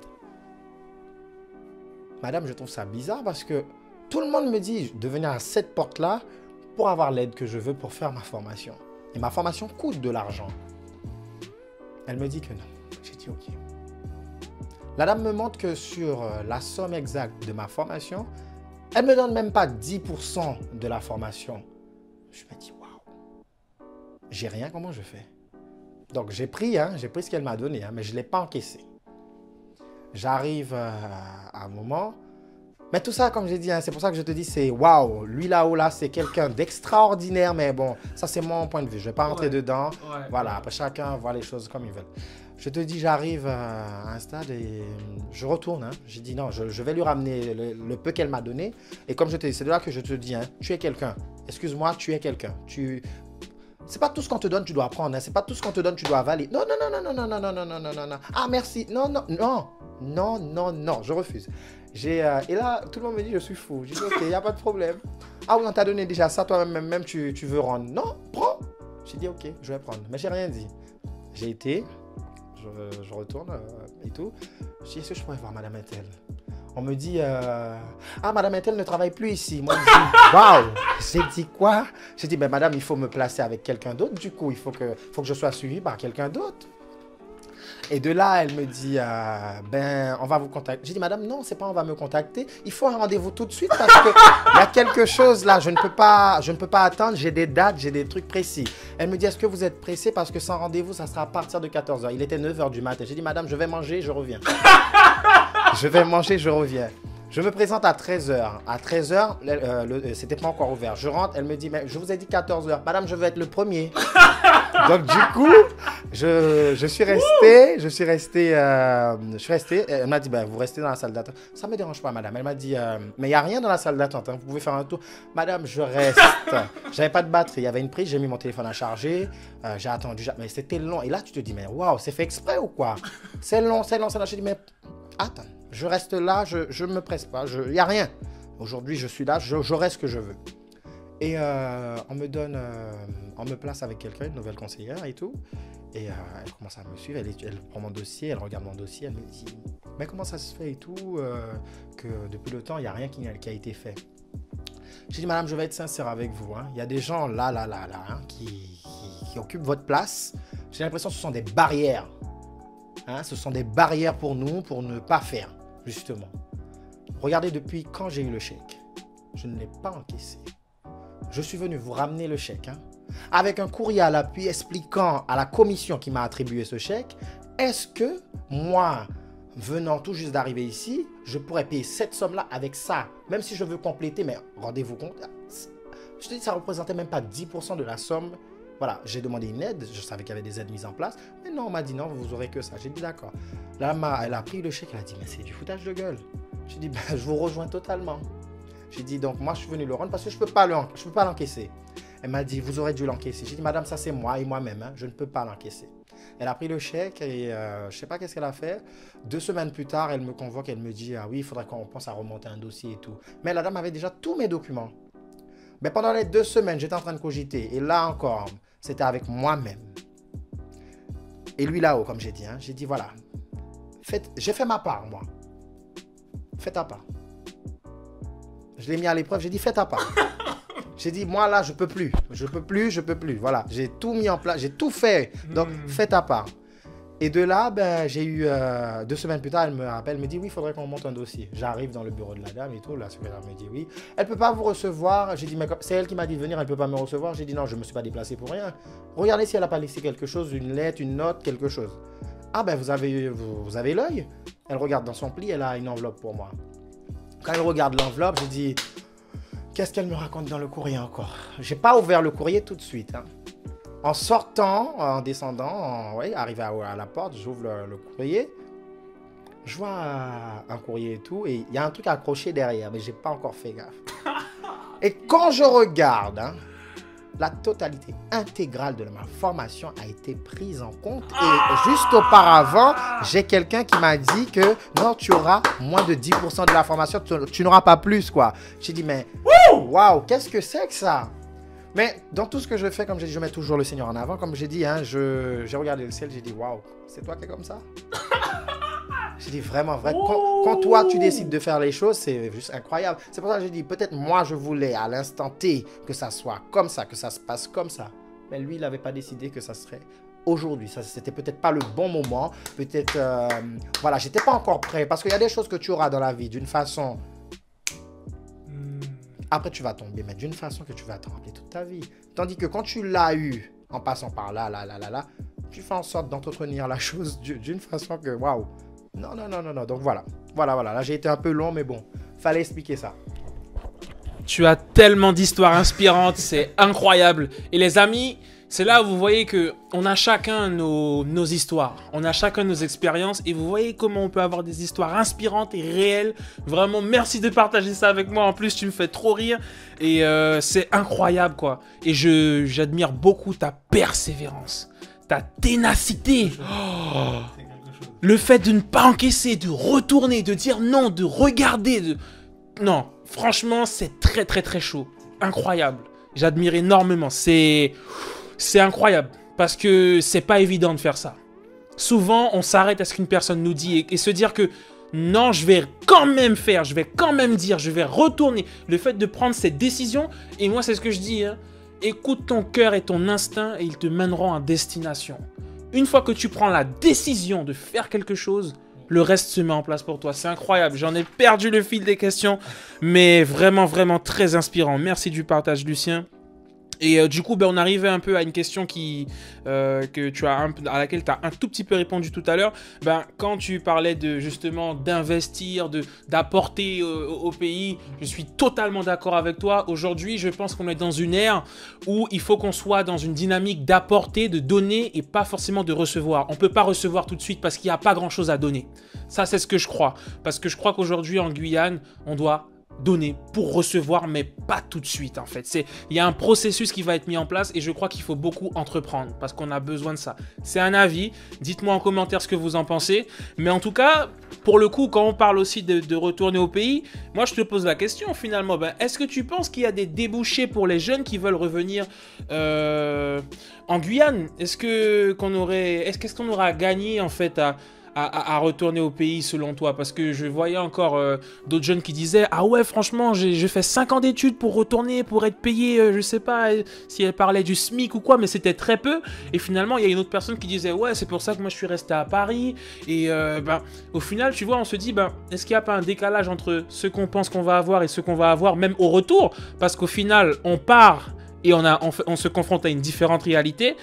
Madame, je trouve ça bizarre parce que tout le monde me dit de venir à cette porte-là pour avoir l'aide que je veux pour faire ma formation. Et ma formation coûte de l'argent. Elle me dit que non. J'ai dit ok. La dame me montre que sur la somme exacte de ma formation, elle me donne même pas 10% de la formation. Je me dis, j'ai rien, comment je fais? Donc, j'ai pris ce qu'elle m'a donné, mais je ne l'ai pas encaissé. J'arrive à un moment. Mais tout ça, comme j'ai dit, c'est pour ça que je te dis, c'est waouh, lui là-haut, là, c'est quelqu'un d'extraordinaire. Mais bon, ça, c'est mon point de vue. Je ne vais pas rentrer dedans. Voilà, après, chacun voit les choses comme il veut. Je te dis, j'arrive à un stade et je retourne. J'ai dit non, je vais lui ramener le peu qu'elle m'a donné. Et comme je te dis, c'est de là que je te dis, tu es quelqu'un. Excuse-moi, tu es quelqu'un. C'est pas tout ce qu'on te donne, tu dois prendre. C'est pas tout ce qu'on te donne, tu dois avaler. Non, non, non, non, non, non, non, non, non, non, non, non. Ah, merci. Non, non, non, non, non, non, je refuse. Et là, tout le monde me dit, je suis fou. Je dis, ok, il n'y a pas de problème. Ah oui, on t'a donné déjà ça, toi-même, tu veux rendre. Non, prends. J'ai dit, ok, je vais prendre. Mais j'ai rien dit. J'ai été, je retourne et tout. Je dis, est-ce que je pourrais voir Madame Intel? On me dit, ah, Madame Intel ne travaille plus ici. Moi, je dis, waouh. J'ai dit quoi? J'ai dit, ben, Madame, il faut me placer avec quelqu'un d'autre. Du coup, il faut que je sois suivi par quelqu'un d'autre. Et de là, elle me dit, ben, on va vous contacter. J'ai dit, Madame, non, c'est pas on va me contacter. Il faut un rendez-vous tout de suite parce qu'il y a quelque chose là. Je ne peux pas attendre. J'ai des dates, j'ai des trucs précis. Elle me dit, est-ce que vous êtes pressé parce que sans rendez-vous, ça sera à partir de 14 h. Il était 9 h du matin. J'ai dit, Madame, je vais manger, je reviens. Je vais manger, je reviens. Je me présente à 13 h. À 13 h, c'était pas encore ouvert. Je rentre, elle me dit, mais je vous ai dit 14 h. Madame, je veux être le premier. Donc, du coup, je suis resté. Elle m'a dit, ben, vous restez dans la salle d'attente. Ça ne me dérange pas, madame. Elle m'a dit, mais il n'y a rien dans la salle d'attente. Vous pouvez faire un tour. Madame, je reste. J'avais pas de batterie. Il y avait une prise. J'ai mis mon téléphone à charger. J'ai attendu. Mais c'était long. Et là, tu te dis, mais waouh, c'est fait exprès ou quoi? C'est long, c'est long, c'est long. Je dis, mais attends, je reste là. Je ne me presse pas. Il n'y a rien. Aujourd'hui, je suis là. J'aurai ce que je veux. Et on me place avec quelqu'un, une nouvelle conseillère et tout. Et elle commence à me suivre, elle prend mon dossier, elle regarde mon dossier, elle me dit « Mais comment ça se fait et tout que depuis le temps, il n'y a rien qui a été fait ?» J'ai dit « Madame, je vais être sincère avec vous. Il y a des gens là, qui occupent votre place. J'ai l'impression que ce sont des barrières. Ce sont des barrières pour nous, pour ne pas faire, justement. Regardez, depuis quand j'ai eu le chèque, je ne l'ai pas encaissé. Je suis venu vous ramener le chèque, avec un courrier à l'appui expliquant à la commission qui m'a attribué ce chèque est-ce que moi, venant tout juste d'arriver ici, je pourrais payer cette somme-là avec ça, même si je veux compléter, mais rendez-vous compte, je te dis, ça représentait même pas 10% de la somme. Voilà, j'ai demandé une aide, je savais qu'il y avait des aides mises en place, mais non, on m'a dit non, vous aurez que ça. J'ai dit d'accord. Là, elle a pris le chèque, elle a dit, mais c'est du foutage de gueule. J'ai dit, ben, je vous rejoins totalement. J'ai dit, donc moi, je suis venu le rendre parce que je ne peux pas l'encaisser. Elle m'a dit, vous aurez dû l'encaisser. J'ai dit, madame, ça c'est moi et moi-même, hein, je ne peux pas l'encaisser. Elle a pris le chèque et je ne sais pas qu'est-ce qu'elle a fait. 2 semaines plus tard, elle me convoque, elle me dit, ah oui, il faudrait qu'on pense à remonter un dossier et tout. Mais la dame avait déjà tous mes documents. Mais pendant les 2 semaines, j'étais en train de cogiter. Et là encore, c'était avec moi-même. Et lui là-haut, comme j'ai dit, hein, j'ai dit, voilà, j'ai fait ma part, moi. Fais ta part. Je l'ai mis à l'épreuve, j'ai dit, fais ta part. J'ai dit, moi là, je peux plus. Je peux plus. Voilà, j'ai tout mis en place, j'ai tout fait. Donc, fais ta part. Et de là, ben, j'ai eu 2 semaines plus tard, elle me rappelle, elle me dit, oui, il faudrait qu'on monte un dossier. J'arrive dans le bureau de la dame et tout, la secrétaire me dit, oui. Elle ne peut pas vous recevoir. J'ai dit, mais c'est elle qui m'a dit de venir, elle ne peut pas me recevoir. J'ai dit, non, je ne me suis pas déplacé pour rien. Regardez si elle n'a pas laissé quelque chose, une lettre, une note, quelque chose. Ah ben, vous avez l'œil. Elle regarde dans son pli, elle a une enveloppe pour moi. Quand elle regarde l'enveloppe, j'ai dit, qu'est-ce qu'elle me raconte dans le courrier encore? Je n'ai pas ouvert le courrier tout de suite, hein. En sortant, en descendant, arrivé à la porte, j'ouvre le courrier. Je vois un courrier et tout, et il y a un truc accroché derrière, mais je n'ai pas encore fait gaffe. Et quand je regarde, hein, la totalité intégrale de ma formation a été prise en compte. Et juste auparavant, j'ai quelqu'un qui m'a dit que non, tu auras moins de 10% de la formation, tu n'auras pas plus, quoi. J'ai dit, mais waouh, qu'est-ce que c'est que ça? Mais dans tout ce que je fais, comme j'ai dit, je mets toujours le Seigneur en avant. Comme j'ai dit, hein, j'ai regardé le ciel, j'ai dit, waouh, c'est toi qui es comme ça? J'ai dit vraiment, vrai. Quand toi, tu décides de faire les choses, c'est juste incroyable. C'est pour ça que j'ai dit, peut-être moi, je voulais à l'instant T que ça soit comme ça, que ça se passe comme ça. Mais lui, il n'avait pas décidé que ça serait aujourd'hui. Ça, c'était peut-être pas le bon moment. Peut-être, voilà, j'étais pas encore prêt. Parce qu'il y a des choses que tu auras dans la vie d'une façon... Après, tu vas tomber, mais d'une façon que tu vas t'en rappeler toute ta vie. Tandis que quand tu l'as eu, en passant par là, tu fais en sorte d'entretenir la chose d'une façon que, waouh. Non. Donc voilà. Là, j'ai été un peu long, mais bon, fallait expliquer ça. Tu as tellement d'histoires inspirantes, c'est incroyable. Et les amis, c'est là où vous voyez qu'on a chacun nos histoires, on a chacun nos expériences et vous voyez comment on peut avoir des histoires inspirantes et réelles. Vraiment, merci de partager ça avec moi. En plus, tu me fais trop rire et c'est incroyable, quoi. Et j'admire beaucoup ta persévérance, ta ténacité. Oh, le fait de ne pas encaisser, de retourner, de dire non, de regarder. Non, franchement, c'est très, très, très chaud. Incroyable. J'admire énormément. C'est incroyable parce que c'est pas évident de faire ça. Souvent, on s'arrête à ce qu'une personne nous dit et se dire que non, je vais quand même faire, je vais quand même dire, je vais retourner. Le fait de prendre cette décision, et moi, c'est ce que je dis, hein, écoute ton cœur et ton instinct et ils te mèneront à destination. Une fois que tu prends la décision de faire quelque chose, le reste se met en place pour toi. C'est incroyable. J'en ai perdu le fil des questions, mais vraiment, vraiment très inspirant. Merci du partage, Lucien. Et du coup, ben, on arrivait un peu à une question à laquelle tu as un tout petit peu répondu tout à l'heure. Ben, quand tu parlais justement d'investir, d'apporter au pays, je suis totalement d'accord avec toi. Aujourd'hui, je pense qu'on est dans une ère où il faut qu'on soit dans une dynamique d'apporter, de donner et pas forcément de recevoir. On ne peut pas recevoir tout de suite parce qu'il n'y a pas grand-chose à donner. Ça, c'est ce que je crois. Parce que je crois qu'aujourd'hui, en Guyane, on doit donner pour recevoir, mais pas tout de suite en fait. Il y a un processus qui va être mis en place et je crois qu'il faut beaucoup entreprendre parce qu'on a besoin de ça. C'est un avis, dites-moi en commentaire ce que vous en pensez, mais en tout cas, pour le coup, quand on parle aussi de retourner au pays, moi je te pose la question finalement, est-ce que tu penses qu'il y a des débouchés pour les jeunes qui veulent revenir en Guyane? Qu'est-ce qu'on aura gagné en fait à retourner au pays selon toi? Parce que je voyais encore d'autres jeunes qui disaient « Ah ouais, franchement, j'ai fait 5 ans d'études pour retourner, pour être payé, je sais pas si elle parlait du SMIC ou quoi, mais c'était très peu. » Et finalement, il y a une autre personne qui disait « Ouais, c'est pour ça que moi je suis resté à Paris. » Et au final, tu vois, on se dit est-ce qu'il n'y a pas un décalage entre ce qu'on pense qu'on va avoir et ce qu'on va avoir même au retour? Parce qu'au final, on part et on se confronte à une différente réalité.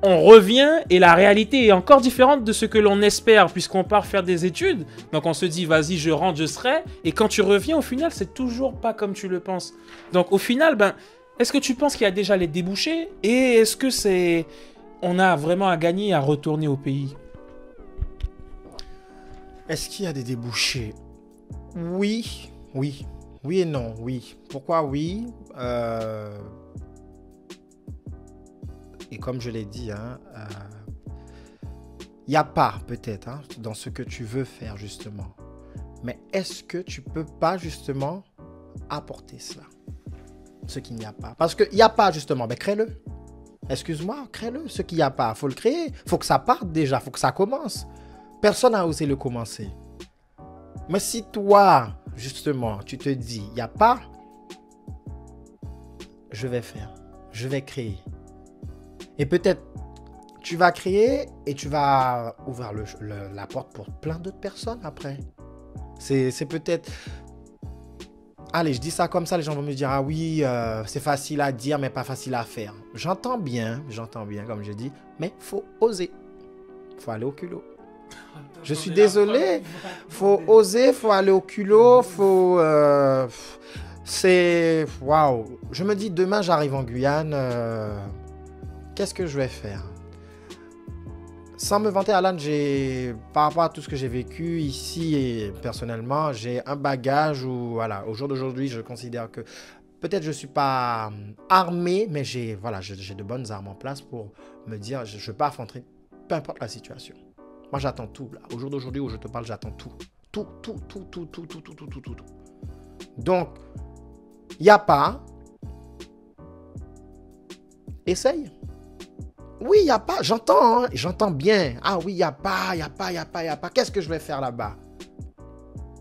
on revient et la réalité est encore différente de ce que l'on espère puisqu'on part faire des études. Donc on se dit vas-y je rentre, je serai. Et quand tu reviens au final c'est toujours pas comme tu le penses. Donc au final est-ce que tu penses qu'il y a déjà les débouchés et est-ce que on a vraiment à gagner à retourner au pays? Est-ce qu'il y a des débouchés? Oui, oui. Oui et non, oui. Pourquoi oui? Et comme je l'ai dit, il n'y a pas peut-être dans ce que tu veux faire justement. Mais est-ce que tu peux pas justement apporter cela? Ce qu'il n'y a pas. Parce qu'il n'y a pas justement, crée-le. Excuse-moi, crée-le. Ce qu'il n'y a pas, il faut le créer. Il faut que ça parte déjà, il faut que ça commence. Personne n'a osé le commencer. Mais si toi, justement, tu te dis, il n'y a pas, je vais faire, je vais créer. Et peut-être, tu vas créer et tu vas ouvrir la porte pour plein d'autres personnes après. C'est peut-être... Allez, je dis ça comme ça, les gens vont me dire, ah oui, c'est facile à dire, mais pas facile à faire. J'entends bien, comme je dis, mais il faut oser. Il faut aller au culot. Je suis désolé, faut oser, faut aller au culot, faut... c'est... Waouh. Je me dis, demain, j'arrive en Guyane, qu'est-ce que je vais faire? Sans me vanter, Alan, par rapport à tout ce que j'ai vécu ici et personnellement, j'ai un bagage où, voilà, au jour d'aujourd'hui, je considère que peut-être je ne suis pas armé, mais j'ai de bonnes armes en place pour me dire, je ne vais pas affronter peu importe la situation. Moi, j'attends tout. Là. Au jour d'aujourd'hui où je te parle, j'attends tout. Tout. Donc, il n'y a pas. Essaye. Oui, il n'y a pas. J'entends bien. Ah oui, il n'y a pas. Qu'est-ce que je vais faire là-bas?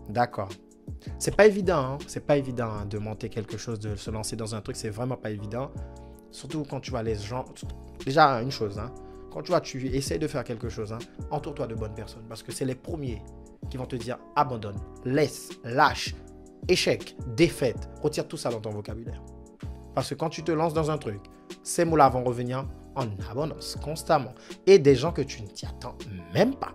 D'accord. C'est pas évident. C'est pas évident de monter quelque chose, de se lancer dans un truc. C'est vraiment pas évident. Surtout quand tu vois les gens. Déjà, une chose, quand tu essaies de faire quelque chose, entoure-toi de bonnes personnes. Parce que c'est les premiers qui vont te dire abandonne, laisse, lâche, échec, défaite. Retire tout ça dans ton vocabulaire. Parce que quand tu te lances dans un truc, ces mots-là vont revenir en abondance, constamment. Et des gens que tu ne t'y attends même pas.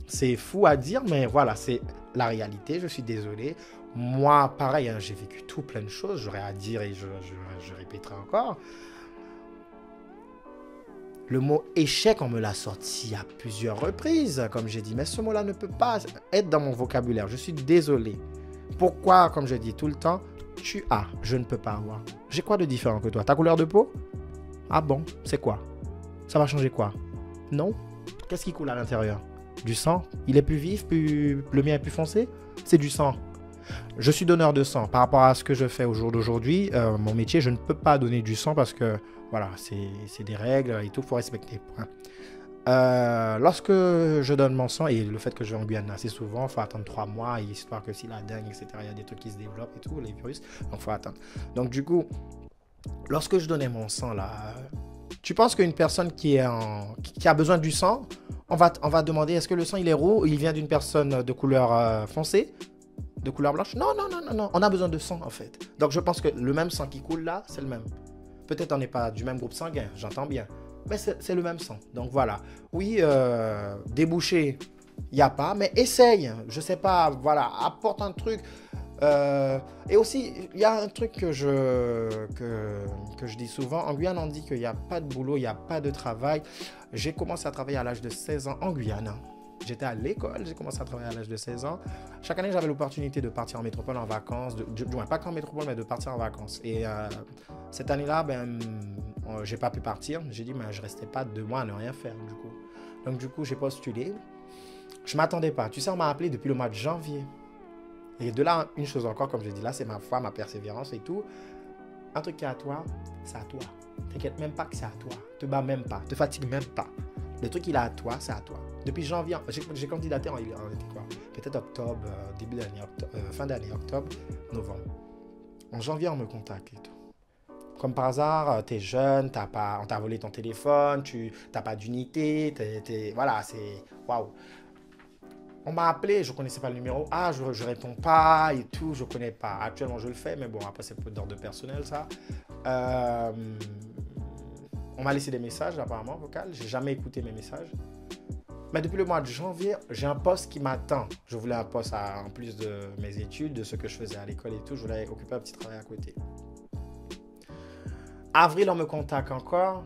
C'est fou à dire, mais voilà, c'est la réalité. Je suis désolé. Moi, pareil, j'ai vécu tout plein de choses. J'aurais à dire et je répéterai encore. Le mot échec, on me l'a sorti à plusieurs reprises, comme j'ai dit. Mais ce mot-là ne peut pas être dans mon vocabulaire. Je suis désolé. Pourquoi, comme je dis tout le temps, tu as, je ne peux pas avoir. J'ai quoi de différent que toi? Ta couleur de peau? Ah bon? C'est quoi? Ça va changer quoi? Non? Qu'est-ce qui coule à l'intérieur? Du sang? Il est plus vif, le mien est plus foncé? C'est du sang. Je suis donneur de sang. Par rapport à ce que je fais au jour d'aujourd'hui, mon métier, je ne peux pas donner du sang parce que, voilà, c'est des règles et tout, il faut respecter. Lorsque je donne mon sang, et le fait que je vais en Guyane assez souvent, il faut attendre 3 mois, histoire que si la dengue, etc., il y a des trucs qui se développent et tout, les virus, donc il faut attendre. Donc du coup, lorsque je donnais mon sang là, tu penses qu'une personne qui a besoin du sang, on va demander est-ce que le sang il est roux ou il vient d'une personne de couleur foncée, de couleur blanche? Non, on a besoin de sang en fait. Donc je pense que le même sang qui coule là, c'est le même. Peut-être on n'est pas du même groupe sanguin, j'entends bien. Mais c'est le même sang. Donc voilà. Oui, débouché, il n'y a pas. Mais essaye. Je ne sais pas. Voilà. Apporte un truc. Et aussi, il y a un truc que je dis souvent. En Guyane, on dit qu'il n'y a pas de boulot, il n'y a pas de travail. J'ai commencé à travailler à l'âge de 16 ans en Guyane. J'étais à l'école, j'ai commencé à travailler à l'âge de 16 ans. Chaque année, j'avais l'opportunité de partir en métropole en vacances. Du moins, pas qu'en métropole, mais de partir en vacances. Et cette année-là, j'ai pas pu partir. J'ai dit, mais je restais pas 2 mois à ne rien faire, du coup. Donc, du coup, j'ai postulé. Je m'attendais pas. Tu sais, on m'a appelé depuis le mois de janvier. Et de là, une chose encore, comme je dis là, c'est ma foi, ma persévérance et tout. Un truc qui est à toi, c'est à toi. T'inquiète même pas que c'est à toi. Te bats même pas. Te fatigue même pas. Le truc, il est à toi, c'est à toi. Depuis janvier, j'ai candidaté en peut-être octobre, début d'année, fin d'année, octobre, novembre. En janvier, on me contacte et tout. Comme par hasard, t'es jeune, on t'a volé ton téléphone, t'as pas d'unité, voilà, c'est waouh. On m'a appelé, je connaissais pas le numéro. Ah, je réponds pas et tout, je connais pas. Actuellement, je le fais, mais bon, après, c'est peu d'ordre personnel, ça. On m'a laissé des messages, apparemment, vocaux. J'ai jamais écouté mes messages. Mais depuis le mois de janvier, j'ai un poste qui m'attend. Je voulais un poste en plus de mes études, de ce que je faisais à l'école et tout. Je voulais occuper un petit travail à côté. Avril, on me contacte encore.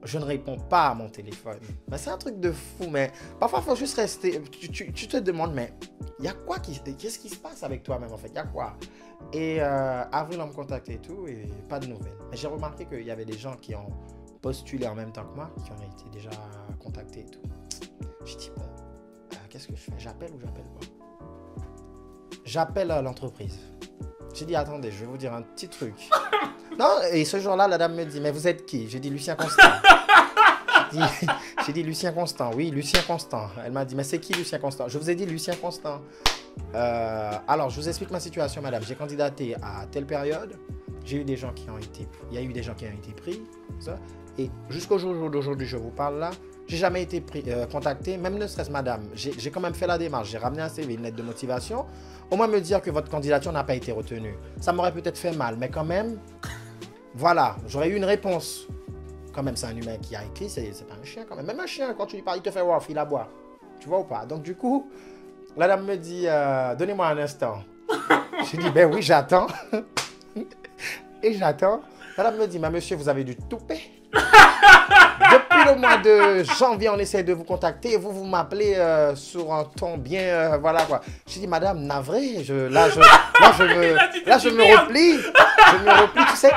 Je ne réponds pas à mon téléphone. Mais c'est un truc de fou. Mais parfois, il faut juste rester. Tu te demandes, mais il y a quoi qu'est-ce qui se passe avec toi-même en fait? Il y a quoi? Et avril, on me contacte et tout, et pas de nouvelles. Mais j'ai remarqué qu'il y avait des gens qui ont postulé en même temps que moi, qui ont été déjà contactés et tout. Je dis, bon, qu'est-ce que je fais? J'appelle ou j'appelle pas? J'appelle l'entreprise. J'ai dit, attendez, je vais vous dire un petit truc. Non, et ce jour-là, la dame me dit, mais vous êtes qui? J'ai dit, Lucien Constant. J'ai dit, Lucien Constant. Oui, Lucien Constant. Elle m'a dit, mais c'est qui Lucien Constant? Je vous ai dit Lucien Constant. Alors, je vous explique ma situation, madame. J'ai candidaté à telle période. J'ai eu des gens qui ont été... Il y a eu des gens qui ont été pris. Ça, et jusqu'au jour d'aujourd'hui, je vous parle là, j'ai jamais été contacté, même ne serait-ce madame. J'ai quand même fait la démarche. J'ai ramené un CV, une lettre de motivation. Au moins me dire que votre candidature n'a pas été retenue. Ça m'aurait peut-être fait mal, mais quand même, voilà, j'aurais eu une réponse. Quand même, c'est un humain qui a écrit, c'est pas un chien quand même. Même un chien, quand tu lui parles, il te fait voir, il à boire. Tu vois ou pas? Donc du coup, la dame me dit, donnez-moi un instant. Je dis, ben oui, j'attends. Et j'attends. La dame me dit, mais monsieur, vous avez du toupet. Depuis le mois de janvier, on essaie de vous contacter et vous m'appelez sur un ton bien, voilà quoi. Je dis, madame, navré, là, je me replie. Je me replie, tu sais,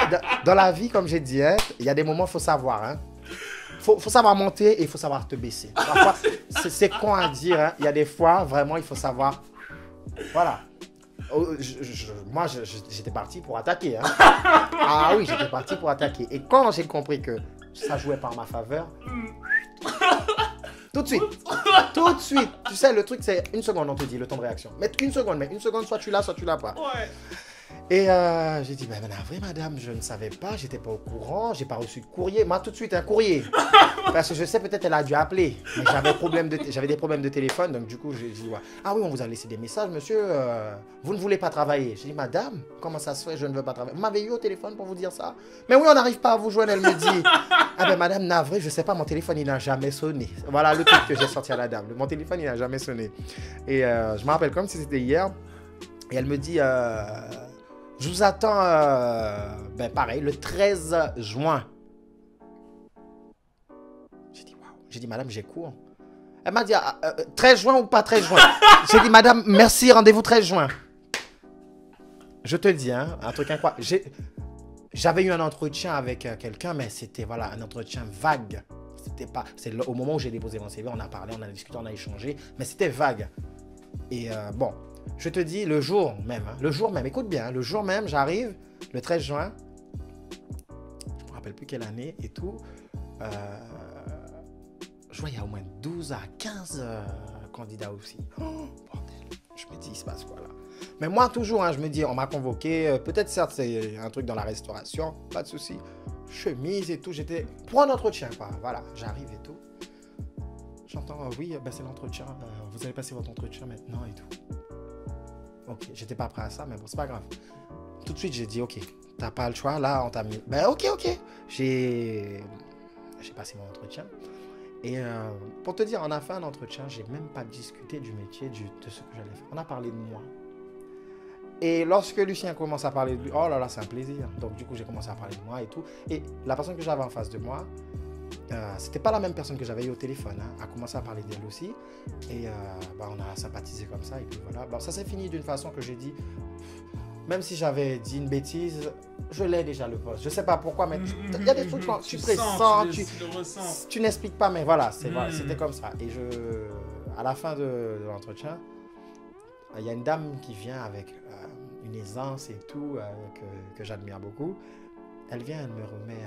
dans la vie, comme j'ai dit, hein, il y a des moments, il faut savoir. Hein. Faut savoir monter et il faut savoir te baisser. Parfois, c'est con à dire, hein. Il y a des fois, vraiment, il faut savoir. Voilà. Moi, j'étais parti pour attaquer. Hein. Ah oui, j'étais parti pour attaquer. Et quand j'ai compris que ça jouait par ma faveur, tout de suite, tu sais, le truc, c'est une seconde, on te dit, le temps de réaction. Mais une seconde, soit tu l'as pas. Ouais. Et j'ai dit, ben navré madame, je ne savais pas, j'étais pas au courant, j'ai pas reçu de courrier. Moi, tout de suite, un courrier. Parce que je sais, peut-être elle a dû appeler. Mais j'avais des problèmes de téléphone, donc du coup, j'ai dit, ouais. Ah oui, on vous a laissé des messages, monsieur, vous ne voulez pas travailler. J'ai dit, madame, comment ça se fait, je ne veux pas travailler. Vous m'avez eu au téléphone pour vous dire ça? Mais oui, on n'arrive pas à vous joindre, elle me dit. Ah ben madame, navré, je sais pas, mon téléphone, il n'a jamais sonné. Voilà le truc que j'ai sorti à la dame. Mon téléphone, il n'a jamais sonné. Et je me rappelle comme si c'était hier. Et elle me dit... je vous attends, ben pareil, le 13 juin. J'ai dit, waouh. J'ai dit, madame, j'ai cours. Elle m'a dit, 13 juin ou pas 13 juin? J'ai dit, madame, merci, rendez-vous 13 juin. Je te dis, hein, un truc incroyable. J'avais eu un entretien avec quelqu'un, mais c'était voilà, un entretien vague. C'était pas, c'est au moment où j'ai déposé mon CV, on a parlé, on a discuté, on a échangé, mais c'était vague. Et bon... Je te dis, le jour même, écoute bien, le jour même, j'arrive, le 13 juin, je ne me rappelle plus quelle année et tout, je vois il y a au moins 12 à 15 candidats aussi. Oh, bordel, je me dis, il se passe quoi là? Mais moi, toujours, hein, je me dis, on m'a convoqué, peut-être certes, c'est un truc dans la restauration, pas de souci, chemise et tout, j'étais pour un entretien, quoi, voilà, j'arrive et tout. J'entends, oui, ben, c'est l'entretien, vous allez passer votre entretien maintenant et tout. Ok, j'étais pas prêt à ça, mais bon, c'est pas grave. Tout de suite, j'ai dit, ok, t'as pas le choix, là, on t'a mis... Ben, ok. J'ai passé mon entretien. Et pour te dire, on a fait un entretien, j'ai même pas discuté du métier, de ce que j'allais faire. On a parlé de moi. Et lorsque Lucien commence à parler de lui, oh là là, c'est un plaisir. Donc, du coup, j'ai commencé à parler de moi et tout. Et la personne que j'avais en face de moi, c'était pas la même personne que j'avais eu au téléphone, hein. A commencé à parler d'elle aussi et bah, on a sympathisé comme ça et puis voilà. Bon, ça s'est fini d'une façon que j'ai dit, même si j'avais dit une bêtise, je l'ai déjà le poste. Je sais pas pourquoi, mais il y a des trucs que tu pressens, tu n'expliques pas, mais voilà, c'était comme ça. Et à la fin de l'entretien, il y a une dame qui vient avec une aisance et tout que j'admire beaucoup. Elle vient, elle me remet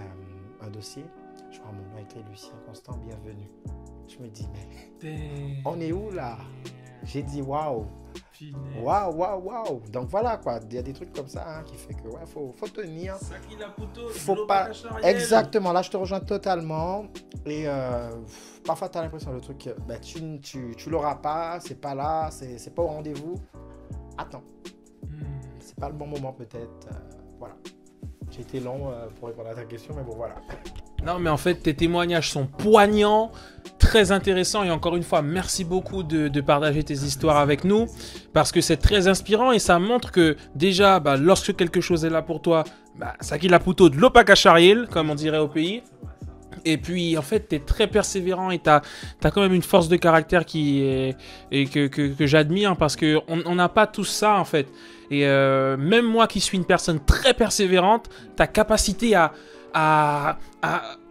un dossier. Je vois mon nom écrit Lucien Constant, bienvenue. Je me dis, mais on est où là? J'ai dit, waouh. Waouh. Donc voilà quoi, il y a des trucs comme ça hein, qui fait que ouais, faut tenir. Faut pas. Exactement, là je te rejoins totalement. Et parfois tu as l'impression le truc, ben, tu l'auras pas, c'est pas là, c'est pas au rendez-vous. Attends. C'est pas le bon moment peut-être. Voilà. J'ai été long pour répondre à ta question, mais bon voilà. Non, mais en fait, tes témoignages sont poignants, très intéressants. Et encore une fois, merci beaucoup de partager tes histoires avec nous. Parce que c'est très inspirant et ça montre que déjà, bah, lorsque quelque chose est là pour toi, bah, ça qui la puto de l'opacacharil, comme on dirait au pays. Et puis, en fait, tu es très persévérant et tu as quand même une force de caractère que j'admire parce qu'on n'a pas tous ça, en fait. Et même moi qui suis une personne très persévérante, ta capacité à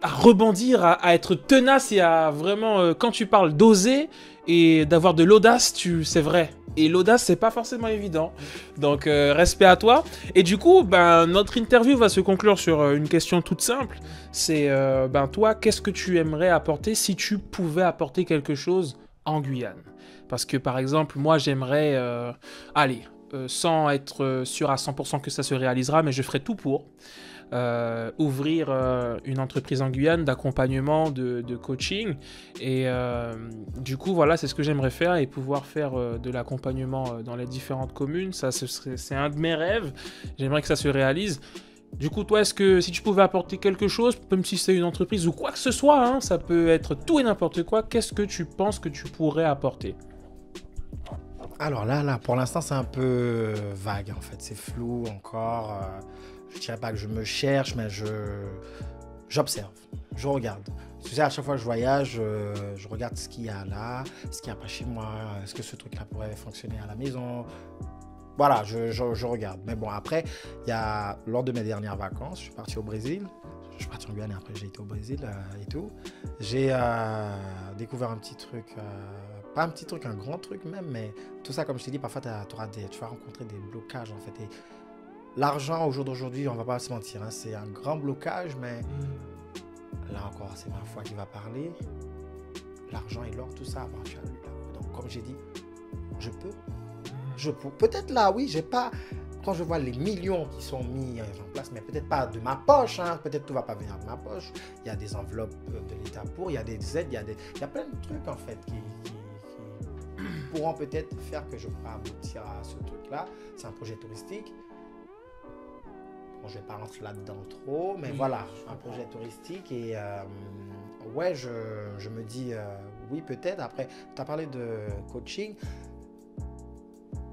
rebondir, à être tenace et à vraiment, quand tu parles d'oser et d'avoir de l'audace, c'est vrai. Et l'audace, c'est pas forcément évident. Donc, respect à toi. Et du coup, ben, notre interview va se conclure sur une question toute simple. C'est, ben, toi, qu'est-ce que tu aimerais apporter si tu pouvais apporter quelque chose en Guyane? Parce que, par exemple, moi, j'aimerais... sans être sûr à 100% que ça se réalisera, mais je ferai tout pour ouvrir une entreprise en Guyane d'accompagnement, de coaching. Et du coup, voilà, c'est ce que j'aimerais faire et pouvoir faire de l'accompagnement dans les différentes communes. Ça, c'est un de mes rêves. J'aimerais que ça se réalise. Du coup, toi, est-ce que si tu pouvais apporter quelque chose, même si c'est une entreprise ou quoi que ce soit, hein, ça peut être tout et n'importe quoi, qu'est-ce que tu penses que tu pourrais apporter? Alors là, pour l'instant, c'est un peu vague, en fait. C'est flou encore. Je dirais pas que je me cherche, mais j'observe, je regarde. Tu sais, à chaque fois que je voyage, je regarde ce qu'il y a là, ce qu'il n'y a pas chez moi. Est-ce que ce truc-là pourrait fonctionner à la maison? Voilà, je regarde. Mais bon, après, lors de mes dernières vacances, je suis parti au Brésil. Je suis parti en Guyane et après j'ai été au Brésil et tout. J'ai découvert un petit truc, pas un petit truc, un grand truc même, mais tout ça, comme je t'ai dit, parfois tu vas rencontrer des blocages en fait. Et l'argent, au jour d'aujourd'hui, on va pas se mentir, hein, c'est un grand blocage, mais là encore, c'est ma foi qui va parler. L'argent et l'or, tout ça, bah, tu as lu là. Donc, comme j'ai dit, je peux. Peut-être là, oui, j'ai pas... Quand je vois les millions qui sont mis en place, mais peut-être pas de ma poche, hein, peut-être tout va pas venir de ma poche. Il y a des enveloppes de l'État il y a des aides, il y a plein de trucs en fait qui pourront peut-être faire que je pourrai aboutir à ce truc-là. C'est un projet touristique. Bon, je vais pas rentrer là-dedans trop, mais voilà, un projet touristique et ouais, je me dis oui, peut-être. Après, tu as parlé de coaching.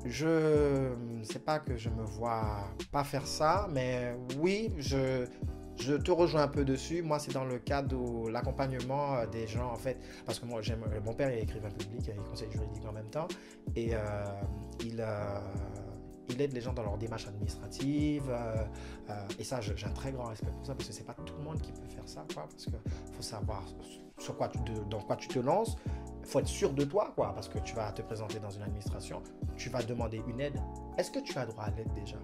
Je ne sais pas que je me vois pas faire ça, mais oui, je te rejoins un peu dessus. Moi, c'est dans le cadre de l'accompagnement des gens, en fait, parce que moi, mon père est écrivain public, il est conseiller juridique en même temps, et il aide les gens dans leurs démarches administratives, et ça, j'ai un très grand respect pour ça, parce que c'est pas tout le monde qui peut faire ça, quoi, parce qu'il faut savoir dans quoi tu te lances. Il faut être sûr de toi, quoi, parce que tu vas te présenter dans une administration, tu vas demander une aide. Est-ce que tu as droit à l'aide déjà?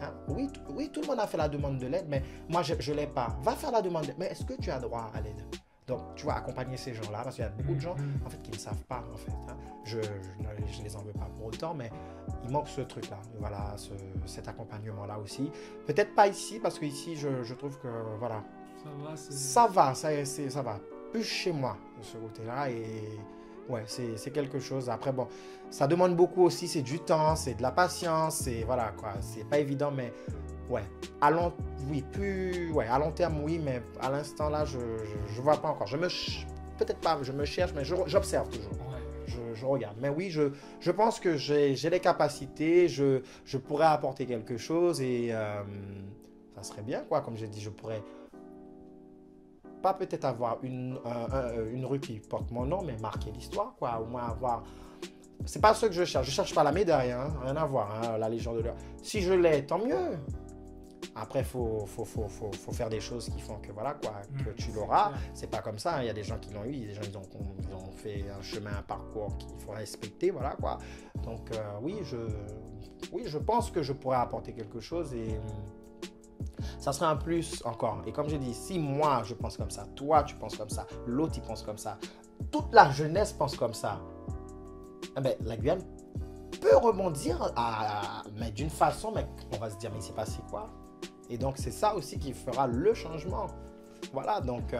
Hein? Oui, tout le monde a fait la demande de l'aide, mais moi, je ne l'ai pas. Va faire la demande, mais est-ce que tu as droit à l'aide? Donc, tu vas accompagner ces gens-là, parce qu'il y a beaucoup de gens, en fait, qui ne savent pas, en fait. Hein. Je ne les en veux pas pour autant, mais il manque ce truc-là, voilà, cet accompagnement-là aussi. Peut-être pas ici, parce qu'ici, je trouve que, voilà, ça va. Plus chez moi, de ce côté-là, et ouais, c'est quelque chose. Après, bon, ça demande beaucoup aussi, c'est du temps, c'est de la patience, c'est, voilà, quoi, c'est pas évident, mais ouais, à long terme, oui, mais à l'instant là, je vois pas encore. Peut-être pas, je me cherche, mais j'observe toujours. Ouais. Je regarde. Mais oui, je pense que j'ai les capacités, je pourrais apporter quelque chose et ça serait bien, quoi. Comme j'ai dit, je pourrais pas peut-être avoir une rue qui porte mon nom, mais marquer l'histoire, quoi. Au moins avoir... C'est pas ce que je cherche. Je cherche pas la médaille, hein. Rien à voir, hein, la Légion de l'honneur. Si je l'ai, tant mieux. Après, faut faire des choses qui font que, voilà, quoi, que tu l'auras. C'est pas comme ça, hein. Il y a des gens qui l'ont eu, des gens ils ont fait un chemin, un parcours qu'il faut respecter, voilà, quoi. Donc, oui, je pense que je pourrais apporter quelque chose et... ça serait un plus encore. Et comme je dis, si moi je pense comme ça, toi tu penses comme ça, l'autre il pense comme ça, toute la jeunesse pense comme ça, eh ben, la Guyane peut rebondir mais d'une façon, mais on va se dire, mais il s'est passé quoi? Et donc c'est ça aussi qui fera le changement. Voilà, donc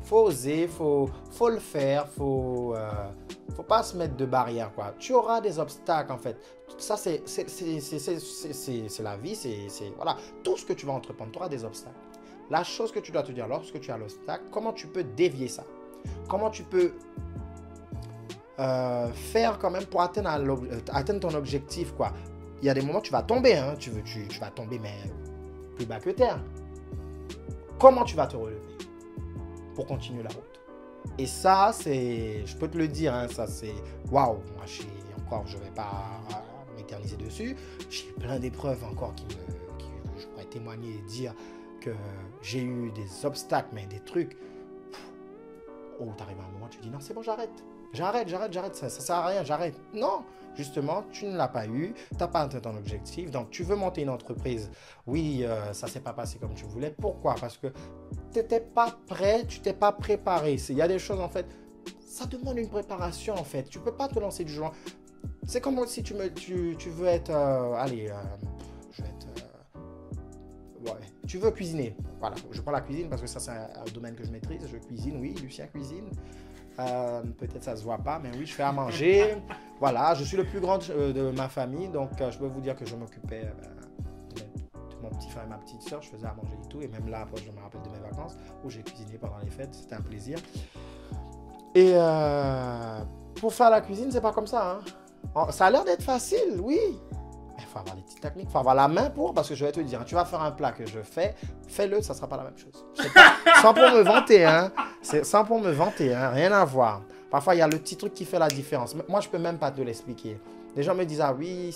faut oser, faut le faire, faut pas se mettre de barrières, quoi. Tu auras des obstacles en fait. Ça c'est la vie, c'est voilà, tout ce que tu vas entreprendre, tu auras des obstacles. La chose que tu dois te dire lorsque tu as l'obstacle, comment tu peux dévier ça? Comment tu peux faire quand même pour atteindre ton objectif, quoi. Il y a des moments où tu vas tomber, hein. Tu vas tomber, mais plus bas que terre. Comment tu vas te relever pour continuer la route? Et ça, je peux te le dire, hein, ça c'est, waouh, moi je vais pas m'éterniser dessus. J'ai plein d'épreuves encore je pourrais témoigner et dire que j'ai eu des obstacles, mais des trucs. Oh, t'arrives à un moment, tu dis non, c'est bon, j'arrête, ça sert à rien, j'arrête. Non, justement, tu ne l'as pas eu, tu n'as pas atteint ton objectif, donc tu veux monter une entreprise. Oui, ça ne s'est pas passé comme tu voulais. Pourquoi? Parce que tu n'étais pas prêt, tu t'es pas préparé. Il y a des choses, en fait, ça demande une préparation, en fait. Tu ne peux pas te lancer du jour. C'est comme si tu veux être, tu veux cuisiner. Voilà, je prends la cuisine parce que ça, c'est un domaine que je maîtrise. Je cuisine, oui, Lucien cuisine. Peut-être ça se voit pas, mais oui, je fais à manger. Voilà, je suis le plus grand de ma famille, donc je peux vous dire que je m'occupais de mon petit frère et ma petite soeur. Je faisais à manger et tout, et même là, après, je me rappelle de mes vacances où j'ai cuisiné pendant les fêtes. C'était un plaisir. Et pour faire la cuisine, c'est pas comme ça, hein. Ça a l'air d'être facile, oui. Il faut avoir des petites techniques, il faut avoir la main parce que je vais te dire, tu vas faire un plat que je fais-le, ça ne sera pas la même chose. Sans pour me vanter, hein. Sans pour me vanter, hein. Rien à voir. Parfois, il y a le petit truc qui fait la différence. Moi, je ne peux même pas te l'expliquer. Les gens me disent, ah oui,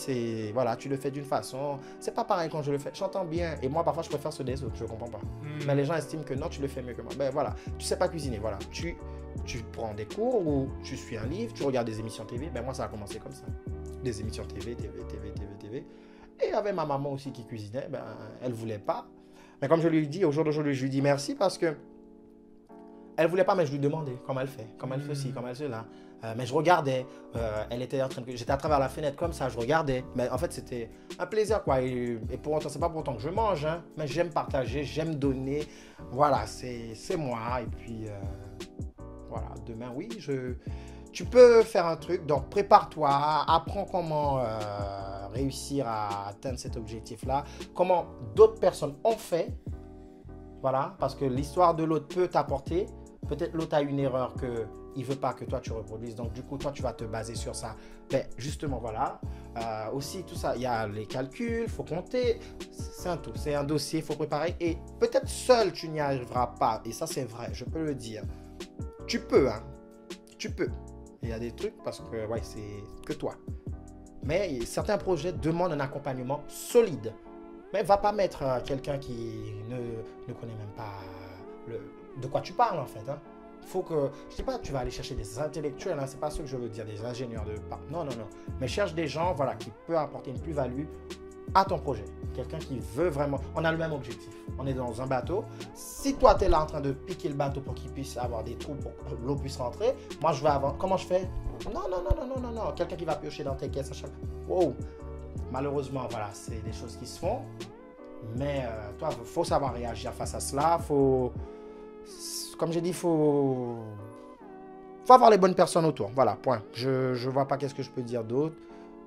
voilà, tu le fais d'une façon. C'est pas pareil quand je le fais. J'entends bien. Et moi, parfois, je préfère ceux des autres, je ne comprends pas. Mais les gens estiment que non, tu le fais mieux que moi. Ben voilà, tu ne sais pas cuisiner, voilà. Tu prends des cours ou tu suis un livre, tu regardes des émissions TV. Ben moi, ça a commencé comme ça. Des émissions TV. Et avec ma maman aussi qui cuisinait, ben, elle ne voulait pas. Mais comme je lui ai dit, au jour d'aujourd'hui, je lui dis merci parce que elle ne voulait pas, mais je lui demandais comment elle fait ci, comment elle fait là. Mais je regardais, elle était en train de... J'étais à travers la fenêtre comme ça, je regardais. Mais en fait, c'était un plaisir, quoi. Et pour autant, c'est pas pour autant que je mange, hein, mais j'aime partager, j'aime donner. Voilà, c'est moi. Et puis, voilà, demain, oui, tu peux faire un truc, donc prépare-toi, apprends comment réussir à atteindre cet objectif-là, comment d'autres personnes ont fait, voilà, parce que l'histoire de l'autre peut t'apporter, peut-être l'autre a une erreur qu'il ne veut pas que toi tu reproduises, donc du coup toi tu vas te baser sur ça. Mais justement voilà, aussi tout ça, il y a les calculs, il faut compter, c'est un tout, c'est un dossier, il faut préparer et peut-être seul tu n'y arriveras pas, et ça c'est vrai, je peux le dire. Tu peux, hein, tu peux. Il y a des trucs parce que ouais, c'est que toi. Mais certains projets demandent un accompagnement solide. Mais va pas mettre quelqu'un qui ne connaît même pas de quoi tu parles en fait. Hein. Faut que, je dis pas, tu vas aller chercher des intellectuels, hein, c'est pas ce que je veux dire, des ingénieurs de part. Non. Mais cherche des gens, voilà, qui peuvent apporter une plus-value à ton projet. Quelqu'un qui veut vraiment... On a le même objectif. On est dans un bateau. Si toi, tu es là en train de piquer le bateau pour qu'il puisse avoir des trous pour que l'eau puisse rentrer, moi, je vais avant. Comment je fais? Non. Quelqu'un qui va piocher dans tes caisses à chaque... Wow. Malheureusement, voilà, c'est des choses qui se font. Mais toi, il faut savoir réagir face à cela. Comme j'ai dit, il faut avoir les bonnes personnes autour. Voilà, point. Je ne vois pas qu'est-ce que je peux dire d'autre.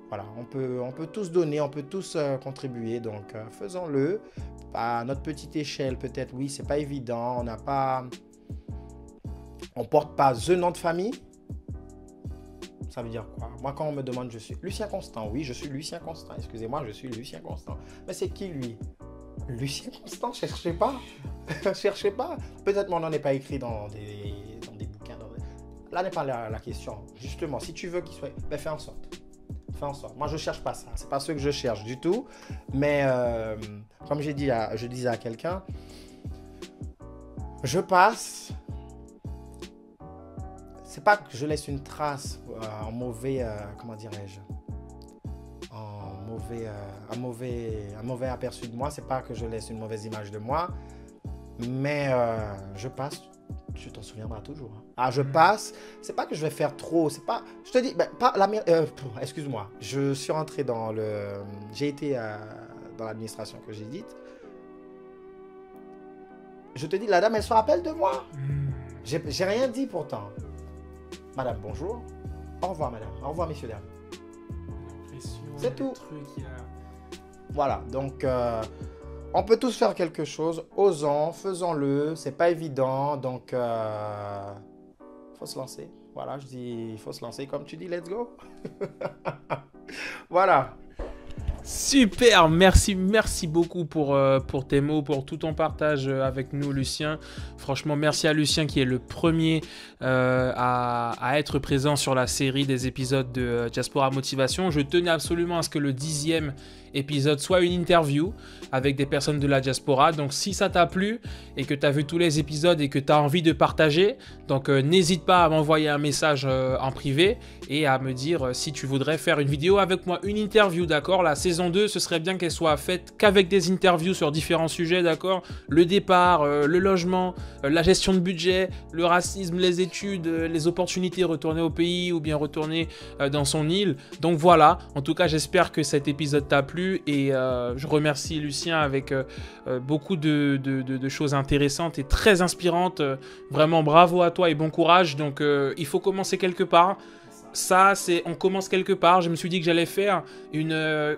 Voilà, on peut tous donner, on peut tous contribuer, donc faisons-le. À notre petite échelle, peut-être, oui, c'est pas évident. On porte pas the nom de famille. Ça veut dire quoi? Moi, quand on me demande, je suis Lucien Constant. Oui, je suis Lucien Constant. Excusez-moi, je suis Lucien Constant. Mais c'est qui, lui? Lucien Constant, cherchez pas. Cherchez pas. Peut-être mon nom n'est pas écrit dans des bouquins. Là n'est pas la question. Justement, si tu veux qu'il soit... Ben, fais en sorte. Moi, je ne cherche pas ça. Ce n'est pas ce que je cherche du tout. Mais comme je disais à quelqu'un, je passe. C'est pas que je laisse une trace en mauvais, comment dirais-je, un mauvais aperçu de moi. C'est pas que je laisse une mauvaise image de moi. Mais je passe. Tu t'en souviendras toujours. Ah, je passe. C'est pas que je vais faire trop. C'est pas. Je te dis, excuse-moi. Je suis rentré dans le. J'ai été dans l'administration que j'ai dite. Je te dis, la dame, elle se rappelle de moi. J'ai rien dit pourtant. Madame, bonjour. Au revoir, madame. Au revoir, messieurs, dames. C'est tout. Voilà. Donc, On peut tous faire quelque chose, osons, faisons-le, c'est pas évident, donc faut se lancer. Voilà, je dis, il faut se lancer comme tu dis, let's go. Voilà. Super, merci beaucoup pour tes mots, pour tout ton partage avec nous, Lucien. Franchement, merci à Lucien qui est le premier à être présent sur la série des épisodes de Diaspora Motivation. Je tenais absolument à ce que le 10e épisode soit une interview avec des personnes de la diaspora. Donc si ça t'a plu et que tu as vu tous les épisodes et que tu as envie de partager, donc n'hésite pas à m'envoyer un message en privé et à me dire si tu voudrais faire une vidéo avec moi, une interview, d'accord? La saison 2, ce serait bien qu'elle soit faite qu'avec des interviews sur différents sujets, d'accord? Le départ, le logement, la gestion de budget, le racisme, les études, les opportunités, retourner au pays ou bien retourner dans son île. Donc voilà, en tout cas j'espère que cet épisode t'a plu et je remercie Lucien avec beaucoup de choses intéressantes et très inspirantes. Vraiment bravo à toi et bon courage. Donc il faut commencer quelque part. Ça, on commence quelque part. Je me suis dit que j'allais faire une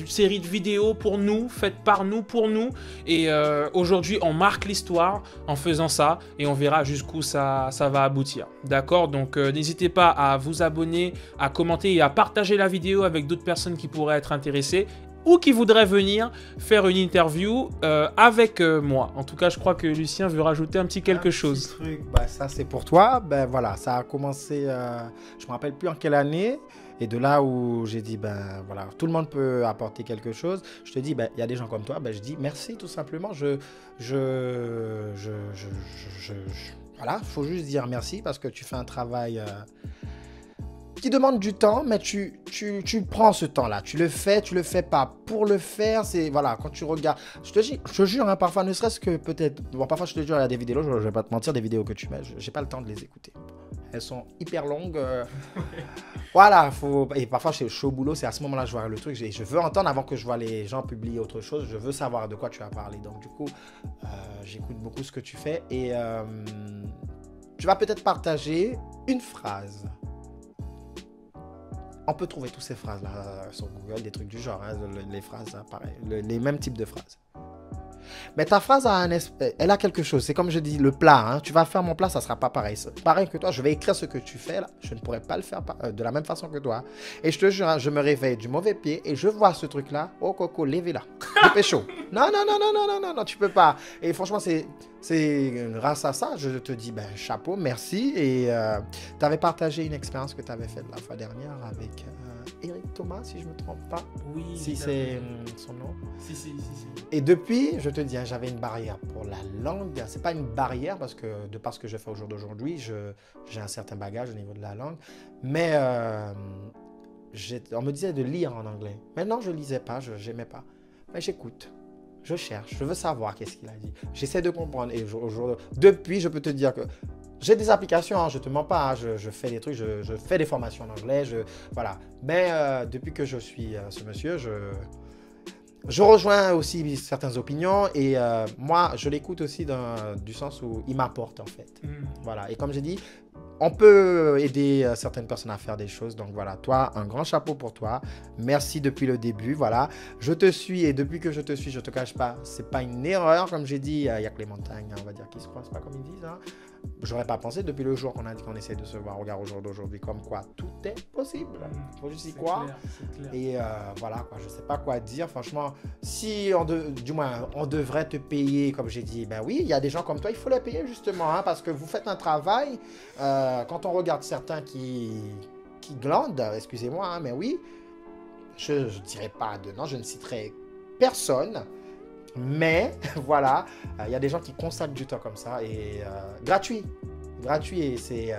série de vidéos pour nous, faites par nous, pour nous. Et aujourd'hui, on marque l'histoire en faisant ça. Et on verra jusqu'où ça va aboutir. D'accord? Donc, n'hésitez pas à vous abonner, à commenter et à partager la vidéo avec d'autres personnes qui pourraient être intéressées ou qui voudraient venir faire une interview avec moi. En tout cas, je crois que Lucien veut rajouter un petit quelque chose. Truc, bah, ça c'est pour toi. Ben voilà, ça a commencé, je me rappelle plus en quelle année. Et de là où j'ai dit, ben voilà, tout le monde peut apporter quelque chose. Je te dis, ben il y a des gens comme toi. Ben je dis merci tout simplement. Voilà, faut juste dire merci parce que tu fais un travail qui demande du temps, mais tu prends ce temps-là. Tu le fais pas pour le faire. C'est voilà, quand tu regardes, je te jure, hein, parfois, ne serait-ce que peut-être, bon, parfois je te jure, il y a des vidéos, je vais pas te mentir, des vidéos que tu mets, j'ai pas le temps de les écouter. Elles sont hyper longues. Voilà, et parfois je suis au boulot, c'est à ce moment-là que je vois le truc. Je veux entendre avant que je vois les gens publier autre chose. Je veux savoir de quoi tu as parlé. Donc du coup, j'écoute beaucoup ce que tu fais et tu vas peut-être partager une phrase. On peut trouver toutes ces phrases-là sur Google, des trucs du genre, hein, les phrases, pareil, les mêmes types de phrases. Mais ta phrase, elle a quelque chose. C'est comme je dis, le plat. Hein, tu vas faire mon plat, ça ne sera pas pareil. Pareil que toi, je vais écrire ce que tu fais là. Je ne pourrais pas le faire de la même façon que toi. Et je te jure, hein, je me réveille du mauvais pied et je vois ce truc-là. Oh, Coco, levez-là. C'est chaud. Non, tu peux pas. Et franchement, c'est grâce à ça, je te dis, ben, chapeau, merci. Et tu avais partagé une expérience que tu avais faite la fois dernière avec Eric Thomas, si je ne me trompe pas. Oui. Si c'est son nom. Si. Et depuis, je te dis, hein, j'avais une barrière pour la langue. C'est pas une barrière parce que de par ce que je fais au jour d'aujourd'hui, j'ai un certain bagage au niveau de la langue. Mais on me disait de lire en anglais. Maintenant, je lisais pas, je n'aimais pas. Mais j'écoute. Je cherche, je veux savoir qu'est-ce qu'il a dit. J'essaie de comprendre. Et depuis, je peux te dire que j'ai des applications, hein, je ne te mens pas. Hein, je fais des trucs, je fais des formations en anglais. Voilà. Mais depuis que je suis ce monsieur, je rejoins aussi certaines opinions. Et moi, je l'écoute aussi du sens où il m'apporte en fait. Voilà. Et comme j'ai dit, on peut aider certaines personnes à faire des choses. Donc voilà, toi, un grand chapeau pour toi. Merci depuis le début. Voilà, je te suis et depuis que je te suis, je ne te cache pas, c'est pas une erreur. Comme j'ai dit, il y a que les montagnes, on va dire, qui se croisent pas comme ils disent. Hein. J'aurais pas pensé depuis le jour qu'on a dit qu'on essaie de se voir. Regarde au jour d'aujourd'hui, comme quoi tout est possible. Il faut juste y croire. Et voilà, quoi, je sais pas quoi dire. Franchement, si du moins on devrait te payer, comme j'ai dit, ben oui, il y a des gens comme toi, il faut les payer justement, hein, parce que vous faites un travail. Quand on regarde certains qui glandent, excusez-moi, hein, mais oui, je ne dirais pas de nom, je ne citerai personne. Mais voilà, il y a des gens qui consacrent du temps comme ça et gratuit et c'est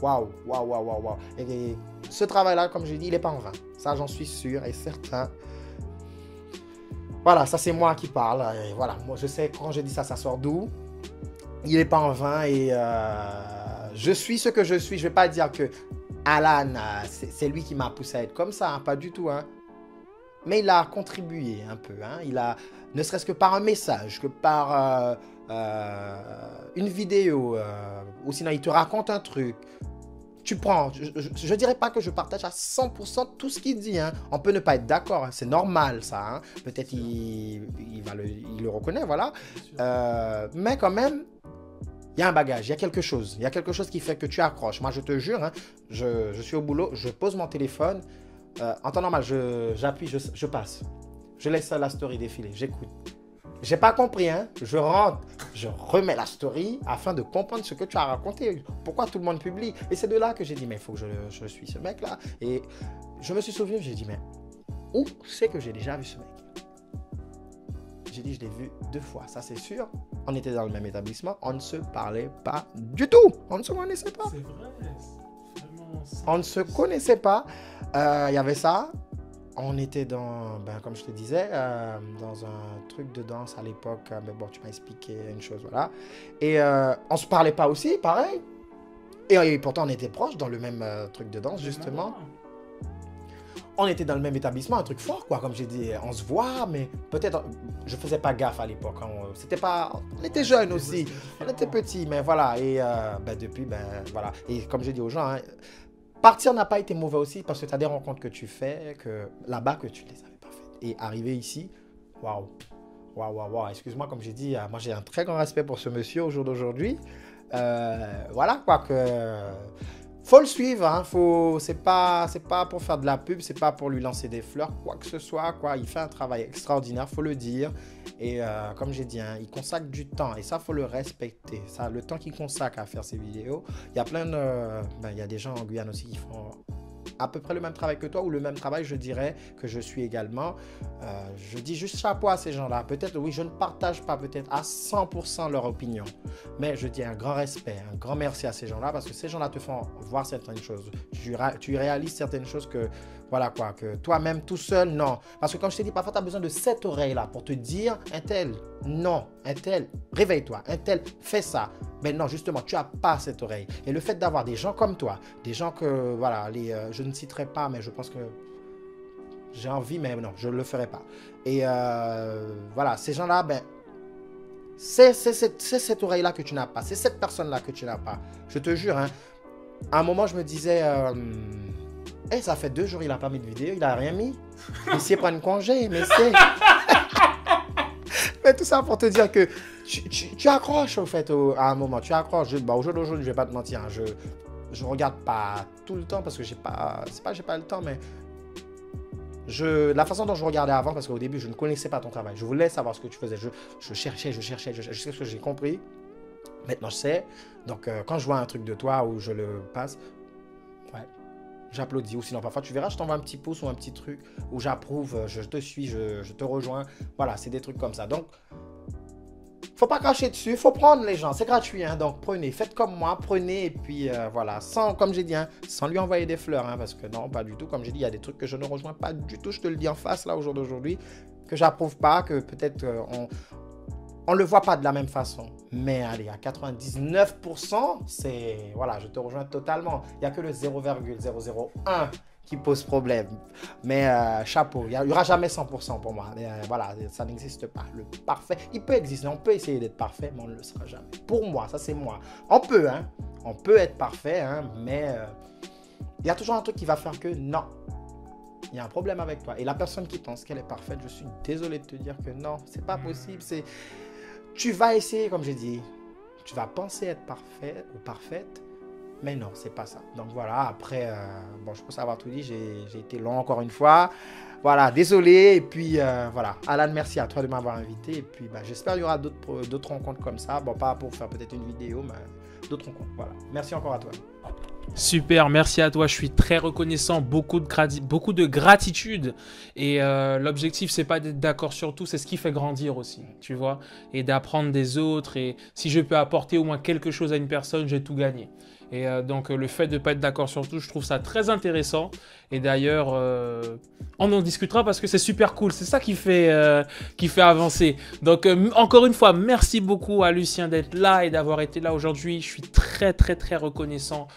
waouh. Et ce travail-là, comme j'ai dit, il n'est pas en vain. Ça, j'en suis sûr et certain. Voilà, ça c'est moi qui parle. Et voilà, moi je sais quand j'ai dit ça, ça sort d'où. Il n'est pas en vain et je suis ce que je suis. Je ne vais pas dire que Alan, c'est lui qui m'a poussé à être comme ça, hein, pas du tout. Hein. Mais il a contribué un peu. Hein. Il a, ne serait-ce que par un message, que par une vidéo, ou sinon il te raconte un truc. tu prends, je dirais pas que je partage à 100% tout ce qu'il dit. Hein. On peut ne pas être d'accord, hein. C'est normal ça. Hein. Peut-être il le reconnaît, voilà. Mais quand même, il y a un bagage, il y a quelque chose. Il y a quelque chose qui fait que tu accroches. Moi, je te jure, hein, je suis au boulot, je pose mon téléphone. En temps normal, j'appuie, je passe. Je laisse la story défiler, j'écoute. J'ai pas compris, hein. Je rentre, je remets la story afin de comprendre ce que tu as raconté. Pourquoi tout le monde publie? Et c'est de là que j'ai dit, mais il faut que je suis ce mec-là. Et je me suis souvenu, j'ai dit, mais où c'est que j'ai déjà vu ce mec? J'ai dit, je l'ai vu 2 fois, ça c'est sûr. On était dans le même établissement, on ne se parlait pas du tout. On ne se connaissait pas. C'est vrai, c'est vraiment ça. On ne se connaissait pas. Il y avait ça. On était dans, comme je te disais, dans un truc de danse à l'époque. Mais bon, tu m'as expliqué une chose, voilà. Et on ne se parlait pas aussi, pareil. Et pourtant, on était proches dans le même truc de danse, justement. On était dans le même établissement, un truc fort, quoi. Comme j'ai dit, on se voit, mais peut-être, je faisais pas gaffe à l'époque. Hein. C'était pas, on était jeunes aussi. On était petits, mais voilà. Et depuis, voilà. Et comme j'ai dit aux gens, hein, partir n'a pas été mauvais aussi parce que tu as des rencontres que tu fais que là-bas que tu ne les avais pas faites. Et arriver ici, waouh, waouh, waouh, waouh. Excuse-moi, comme j'ai dit, moi j'ai un très grand respect pour ce monsieur au jour d'aujourd'hui. Voilà, quoi que... Faut le suivre, hein. C'est pas pour faire de la pub, c'est pas pour lui lancer des fleurs, quoi que ce soit, quoi. Il fait un travail extraordinaire, faut le dire. Et comme j'ai dit, hein, il consacre du temps et ça, faut le respecter. Ça, le temps qu'il consacre à faire ses vidéos, il y a plein de... il y a des gens en Guyane aussi qui font à peu près le même travail que toi ou le même travail, je dirais, que je suis également. Je dis juste chapeau à ces gens-là. Peut-être, oui, je ne partage pas peut-être à 100% leur opinion, mais je dis un grand respect, un grand merci à ces gens-là parce que ces gens-là te font voir certaines choses. Tu réalises certaines choses que, voilà quoi, que toi-même tout seul, non. Parce que comme je t'ai dit, parfois tu as besoin de cette oreille-là pour te dire, un tel, non, un tel, réveille-toi, un tel, fais ça. Mais non, justement, tu n'as pas cette oreille. Et le fait d'avoir des gens comme toi, des gens que, voilà, je ne citerai pas, mais je pense que j'ai envie, mais non, je ne le ferai pas. Et voilà, ces gens-là, c'est cette oreille-là que tu n'as pas. C'est cette personne-là que tu n'as pas. Je te jure, hein, à un moment, je me disais, ça fait 2 jours, il n'a pas mis de vidéo, il n'a rien mis. Il sait prendre congé, mais c'est... Mais tout ça pour te dire que tu accroches, au fait, à un moment. Tu accroches. Au jour d'aujourd'hui, je ne vais pas te mentir, hein, je ne regarde pas tout le temps parce que j'ai pas le temps, mais la façon dont je regardais avant, parce qu'au début, je ne connaissais pas ton travail. Je voulais savoir ce que tu faisais. Je cherchais, jusqu'à ce que j'ai compris. Maintenant, je sais. Donc, quand je vois un truc de toi où je le passe, ouais, j'applaudis. Ou sinon, parfois, tu verras, je t'envoie un petit pouce ou un petit truc où j'approuve, je te suis, je te rejoins. Voilà, c'est des trucs comme ça. Donc, faut pas cracher dessus, faut prendre les gens, c'est gratuit, hein, donc prenez, faites comme moi, prenez et puis voilà, sans, comme j'ai dit, hein, sans lui envoyer des fleurs, hein, parce que non, pas du tout, comme j'ai dit, il y a des trucs que je ne rejoins pas du tout, je te le dis en face là au jour d'aujourd'hui, que j'approuve pas, que peut-être on le voit pas de la même façon, mais allez, à 99%, c'est, voilà, je te rejoins totalement, il n'y a que le 0,001 qui pose problème. Mais chapeau, il n'y aura jamais 100% pour moi. Mais, voilà, ça n'existe pas. Le parfait, il peut exister, on peut essayer d'être parfait, mais on ne le sera jamais. Pour moi, ça c'est moi. On peut, hein, on peut être parfait, hein, mais il y a toujours un truc qui va faire que non. Il y a un problème avec toi. Et la personne qui pense qu'elle est parfaite, je suis désolé de te dire que non, c'est pas possible. Tu vas essayer, comme j'ai dit, tu vas penser être parfait ou parfaite, mais non, c'est pas ça. Donc voilà, après, bon, je pense avoir tout dit, j'ai été long encore une fois. Voilà, désolé. Et puis voilà, Alan, merci à toi de m'avoir invité. Et puis j'espère qu'il y aura d'autres rencontres comme ça. Bon, pas pour faire peut-être une vidéo, mais d'autres rencontres. Voilà, merci encore à toi. Super, merci à toi, je suis très reconnaissant, beaucoup de gratitude et l'objectif c'est pas d'être d'accord sur tout, c'est ce qui fait grandir aussi, tu vois, et d'apprendre des autres et si je peux apporter au moins quelque chose à une personne, j'ai tout gagné. Et donc le fait de ne pas être d'accord sur tout, je trouve ça très intéressant. Et d'ailleurs, on en discutera parce que c'est super cool. C'est ça qui fait avancer. Donc encore une fois, merci beaucoup à Lucien d'être là et d'avoir été là aujourd'hui. Je suis très très très reconnaissant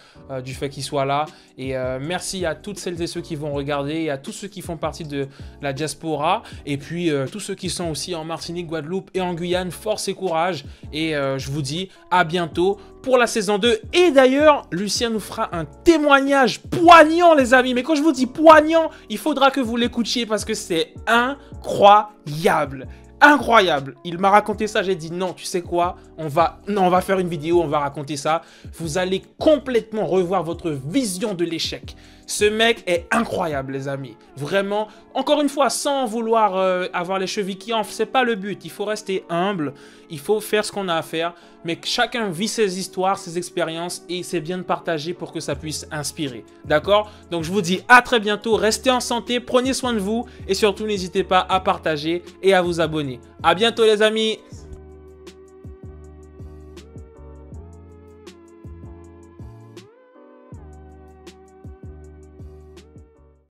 du fait qu'il soit là. Et merci à toutes celles et ceux qui vont regarder et à tous ceux qui font partie de la diaspora. Et puis tous ceux qui sont aussi en Martinique, Guadeloupe et en Guyane. Force et courage. Et je vous dis à bientôt pour la saison 2. Et d'ailleurs, Lucien nous fera un témoignage poignant, les amis. Mais quand je vous dis poignant, il faudra que vous l'écoutiez parce que c'est incroyable. Incroyable. Il m'a raconté ça, j'ai dit non, tu sais quoi, on va faire une vidéo, on va raconter ça. Vous allez complètement revoir votre vision de l'échec. Ce mec est incroyable, les amis. Vraiment, encore une fois, sans vouloir avoir les chevilles qui enflent, c'est pas le but. Il faut rester humble, il faut faire ce qu'on a à faire. Mais chacun vit ses histoires, ses expériences et c'est bien de partager pour que ça puisse inspirer. D'accord? Donc je vous dis à très bientôt, restez en santé, prenez soin de vous et surtout n'hésitez pas à partager et à vous abonner. À bientôt les amis!